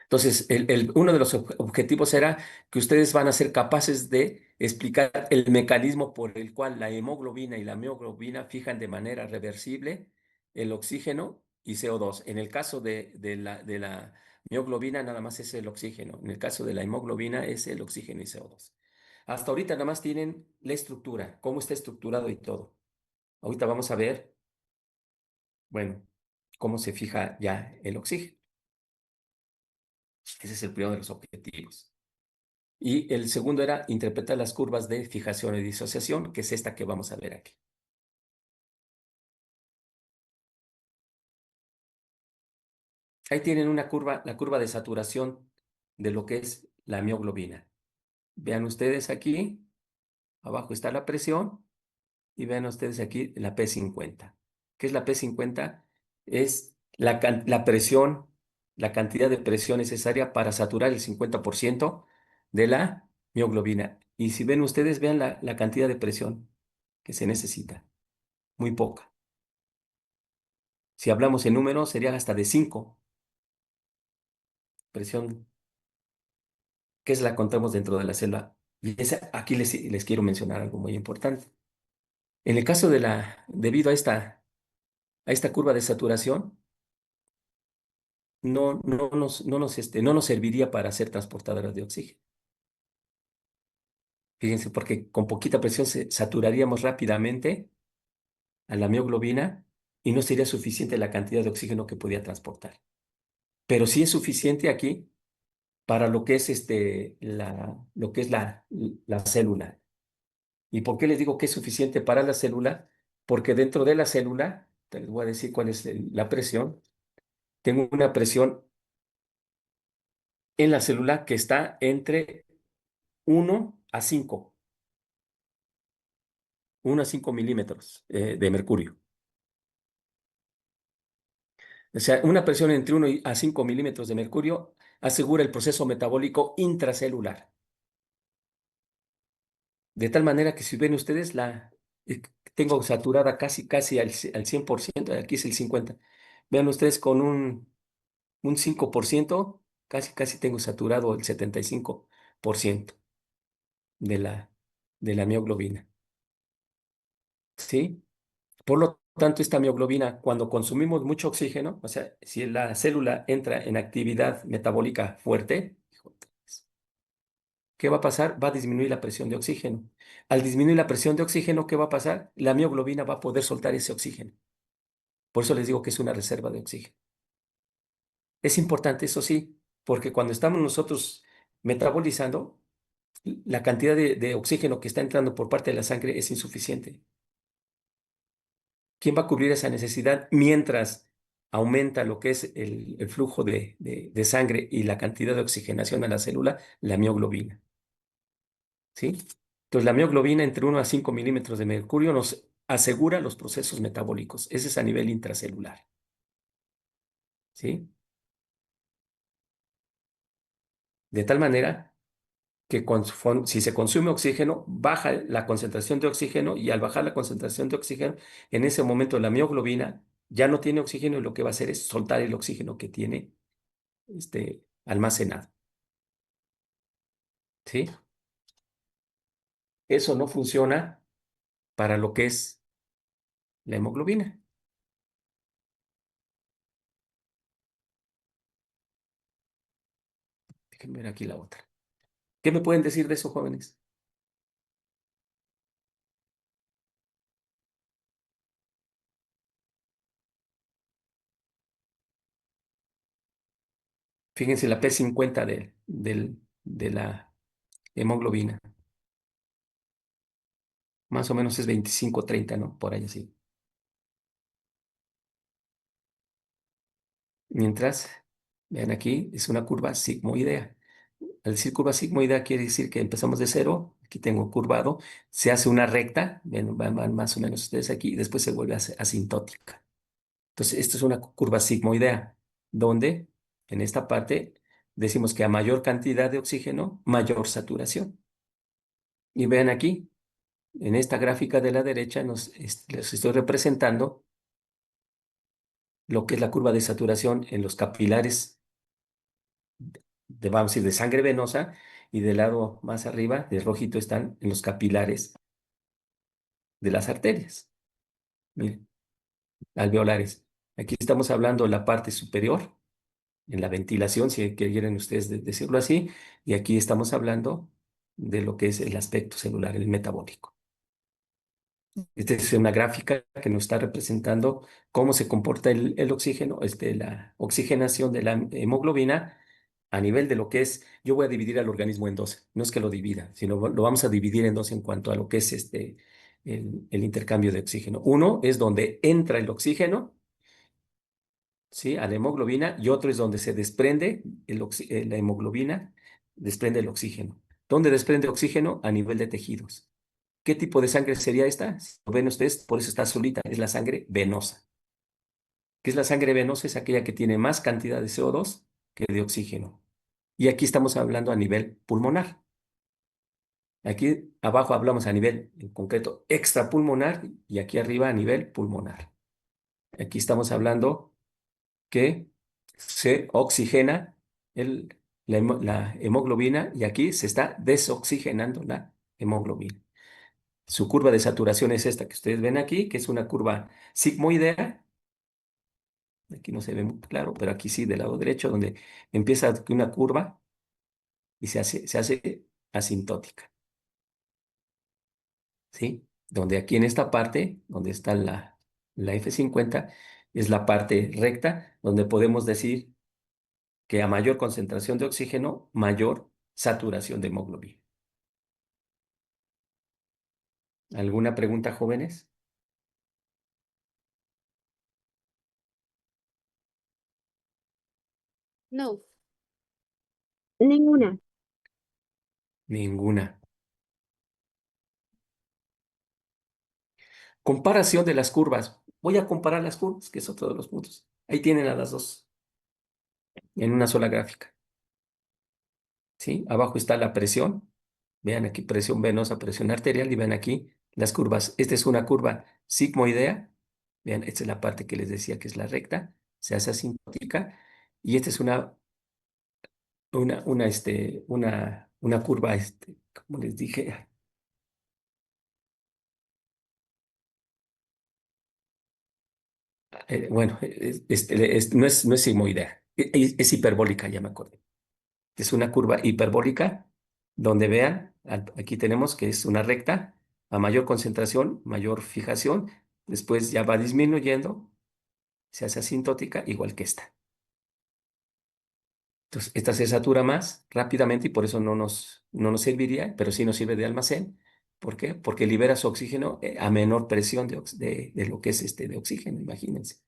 Entonces, uno de los objetivos era que ustedes van a ser capaces de explicar el mecanismo por el cual la hemoglobina y la mioglobina fijan de manera reversible el oxígeno y CO2. En el caso de la mioglobina, nada más es el oxígeno. En el caso de la hemoglobina, es el oxígeno y CO2. Hasta ahorita nada más tienen la estructura, cómo está estructurado y todo. Ahorita vamos a ver, bueno, cómo se fija ya el oxígeno. Ese es el primero de los objetivos. Y el segundo era interpretar las curvas de fijación y disociación, que es esta que vamos a ver aquí. Ahí tienen una curva, la curva de saturación de lo que es la mioglobina. Vean ustedes aquí, abajo está la presión y vean ustedes aquí la P50. ¿Qué es la P50? Es la presión, la cantidad de presión necesaria para saturar el 50% de la mioglobina. Y si ven ustedes, vean la cantidad de presión que se necesita, muy poca. Si hablamos en números, sería hasta de 5 presión, que es la contamos dentro de la célula. Y aquí les quiero mencionar algo muy importante. En el caso debido a esta curva de saturación, no nos serviría para ser transportadoras de oxígeno. Fíjense, porque con poquita presión saturaríamos rápidamente a la mioglobina y no sería suficiente la cantidad de oxígeno que podía transportar. Pero sí es suficiente aquí para lo que es la célula. ¿Y por qué les digo que es suficiente para la célula? Porque dentro de la célula, les voy a decir cuál es la presión. Tengo una presión en la célula que está entre 1 a 5, 1 a 5 milímetros de mercurio. O sea, una presión entre 1 a 5 milímetros de mercurio asegura el proceso metabólico intracelular. De tal manera que si ven ustedes, eh, tengo saturada casi al 100%, aquí es el 50%. Vean ustedes con un 5%, casi tengo saturado el 75% de la mioglobina. ¿Sí? Por lo tanto, esta mioglobina, cuando consumimos mucho oxígeno, o sea, si la célula entra en actividad metabólica fuerte, ¿qué va a pasar? Va a disminuir la presión de oxígeno. Al disminuir la presión de oxígeno, ¿qué va a pasar? La mioglobina va a poder soltar ese oxígeno. Por eso les digo que es una reserva de oxígeno. Es importante, eso sí, porque cuando estamos nosotros metabolizando, la cantidad de oxígeno que está entrando por parte de la sangre es insuficiente. ¿Quién va a cubrir esa necesidad mientras aumenta lo que es el flujo de sangre y la cantidad de oxigenación a la célula? La mioglobina. ¿Sí? Entonces, la mioglobina entre 1 a 5 milímetros de mercurio nos asegura los procesos metabólicos. Ese es a nivel intracelular. ¿Sí? De tal manera que si se consume oxígeno, baja la concentración de oxígeno y al bajar la concentración de oxígeno, en ese momento la mioglobina ya no tiene oxígeno y lo que va a hacer es soltar el oxígeno que tiene almacenado. ¿Sí? Eso no funciona para lo que es la hemoglobina. Déjenme ver aquí la otra. ¿Qué me pueden decir de eso, jóvenes? Fíjense la P50 de la hemoglobina. Más o menos es 25-30, ¿no? Por ahí así. Mientras, vean aquí, es una curva sigmoidea. Al decir curva sigmoidea quiere decir que empezamos de cero, aquí tengo curvado, se hace una recta, van más o menos ustedes aquí, y después se vuelve asintótica. Entonces, esto es una curva sigmoidea, donde en esta parte decimos que a mayor cantidad de oxígeno, mayor saturación. Y vean aquí, en esta gráfica de la derecha, les estoy representando lo que es la curva de saturación en los capilares vamos a decir, de sangre venosa, y del lado más arriba, de rojito, están en los capilares de las arterias. Miren, alveolares. Aquí estamos hablando de la parte superior, en la ventilación, si quieren ustedes decirlo así, y aquí estamos hablando de lo que es el aspecto celular, el metabólico. Esta es una gráfica que nos está representando cómo se comporta el oxígeno, la oxigenación de la hemoglobina a nivel de lo que es, yo voy a dividir al organismo en dos, no es que lo divida, sino lo vamos a dividir en dos en cuanto a lo que es el intercambio de oxígeno. Uno es donde entra el oxígeno, ¿sí? A la hemoglobina, y otro es donde se desprende la hemoglobina, desprende el oxígeno. ¿Dónde desprende oxígeno? A nivel de tejidos. ¿Qué tipo de sangre sería esta? Si lo ven ustedes, por eso está azulita, es la sangre venosa. ¿Qué es la sangre venosa? Es aquella que tiene más cantidad de CO2 que de oxígeno. Y aquí estamos hablando a nivel pulmonar. Aquí abajo hablamos a nivel, en concreto, extrapulmonar y aquí arriba a nivel pulmonar. Aquí estamos hablando que se oxigena la hemoglobina y aquí se está desoxigenando la hemoglobina. Su curva de saturación es esta que ustedes ven aquí, que es una curva sigmoidea. Aquí no se ve muy claro, pero aquí sí, del lado derecho, donde empieza una curva y se hace asintótica. ¿Sí? Donde aquí en esta parte, donde está la F50, es la parte recta, donde podemos decir que a mayor concentración de oxígeno, mayor saturación de hemoglobina. ¿Alguna pregunta, jóvenes? No. Ninguna. Ninguna. Comparación de las curvas. Voy a comparar las curvas, que es otro de los puntos. Ahí tienen a las dos en una sola gráfica. ¿Sí? Abajo está la presión. Vean aquí presión venosa, presión arterial y vean aquí las curvas. Esta es una curva sigmoidea. Vean, esta es la parte que les decía que es la recta. Se hace asintótica. Y esta es una curva, como les dije, bueno, no es sigmoidea, es hiperbólica, ya me acordé. Es una curva hiperbólica donde vean, aquí tenemos que es una recta, a mayor concentración, mayor fijación, después ya va disminuyendo, se hace asintótica, igual que esta. Entonces, esta se satura más rápidamente y por eso no nos serviría, pero sí nos sirve de almacén. ¿Por qué? Porque libera su oxígeno a menor presión de lo que es de oxígeno, imagínense.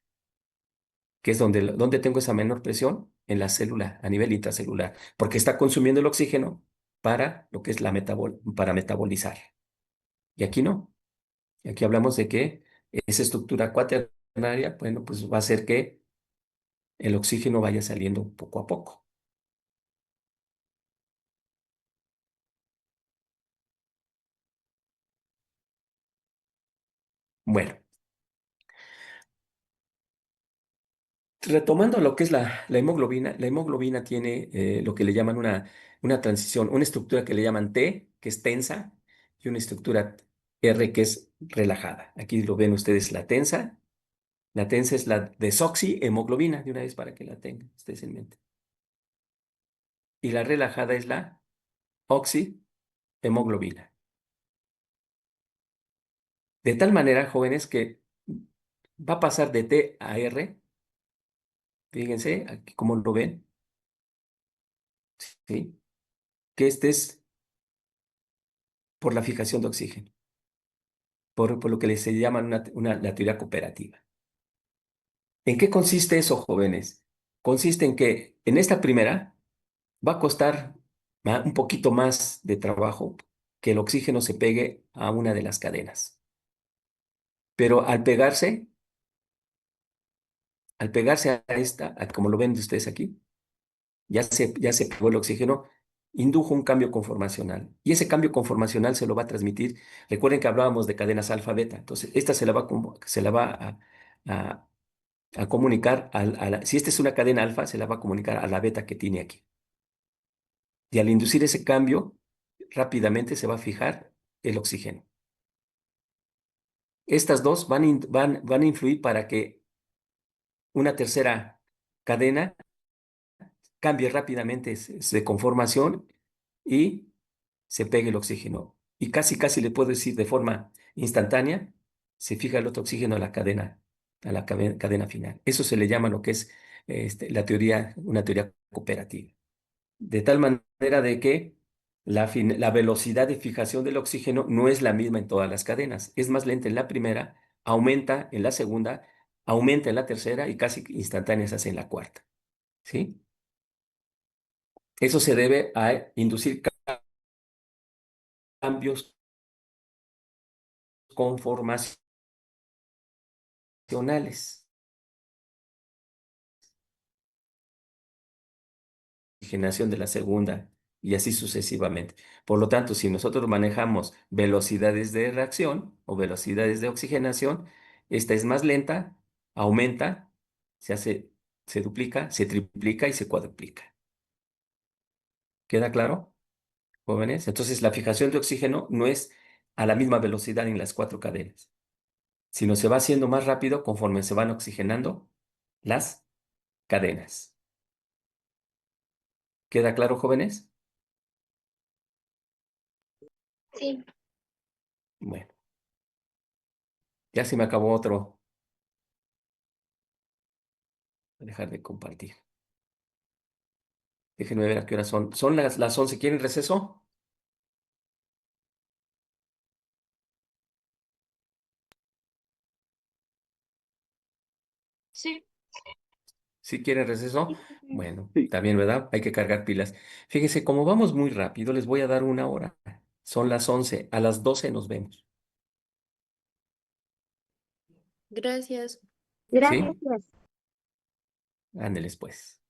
Que es donde tengo esa menor presión en la célula a nivel intracelular, porque está consumiendo el oxígeno para lo que es para metabolizar. Y aquí no. Y aquí hablamos de que esa estructura cuaternaria, bueno, pues va a hacer que el oxígeno vaya saliendo poco a poco. Bueno, retomando lo que es la hemoglobina tiene lo que le llaman una transición, una estructura que le llaman T, que es tensa, y una estructura R, que es relajada. Aquí lo ven ustedes, la tensa. La tensa es la desoxihemoglobina, de una vez para que la tengan ustedes en mente. Y la relajada es la oxihemoglobina. De tal manera, jóvenes, que va a pasar de T a R. Fíjense, aquí como lo ven, ¿sí? Que este es por la fijación de oxígeno, por lo que se llama la teoría cooperativa. ¿En qué consiste eso, jóvenes? Consiste en que en esta primera va a costar un poquito más de trabajo que el oxígeno se pegue a una de las cadenas. Pero al pegarse a esta, como lo ven ustedes aquí, ya se pegó el oxígeno, indujo un cambio conformacional. Y ese cambio conformacional se lo va a transmitir. Recuerden que hablábamos de cadenas alfa-beta. Entonces, esta se la va a comunicar si esta es una cadena alfa, se la va a comunicar a la beta que tiene aquí. Y al inducir ese cambio, rápidamente se va a fijar el oxígeno. Estas dos van a influir para que una tercera cadena cambie rápidamente de conformación y se pegue el oxígeno. Y casi, casi le puedo decir de forma instantánea, se fija el otro oxígeno a la cadena final. Eso se le llama lo que es una teoría cooperativa. De tal manera de que la velocidad de fijación del oxígeno no es la misma en todas las cadenas. Es más lenta en la primera, aumenta en la segunda, aumenta en la tercera y casi instantánea se hace en la cuarta. ¿Sí? Eso se debe a inducir cambios conformacionales. Oxigenación de la segunda y así sucesivamente. Por lo tanto, si nosotros manejamos velocidades de reacción o velocidades de oxigenación, esta es más lenta, aumenta, se duplica, se triplica y se cuadruplica. ¿Queda claro, jóvenes? Entonces, la fijación de oxígeno no es a la misma velocidad en las cuatro cadenas, sino se va haciendo más rápido conforme se van oxigenando las cadenas. ¿Queda claro, jóvenes? Sí. Bueno, ya se me acabó otro. Voy a dejar de compartir. Déjenme ver a qué hora son. Son las 11. ¿Quieren receso? Sí. ¿Sí quieren receso? Bueno, Sí. también, ¿verdad? Hay que cargar pilas. Fíjense, como vamos muy rápido, les voy a dar una hora. Son las 11. A las 12 nos vemos. Gracias. ¿Sí? Gracias. Ándeles pues.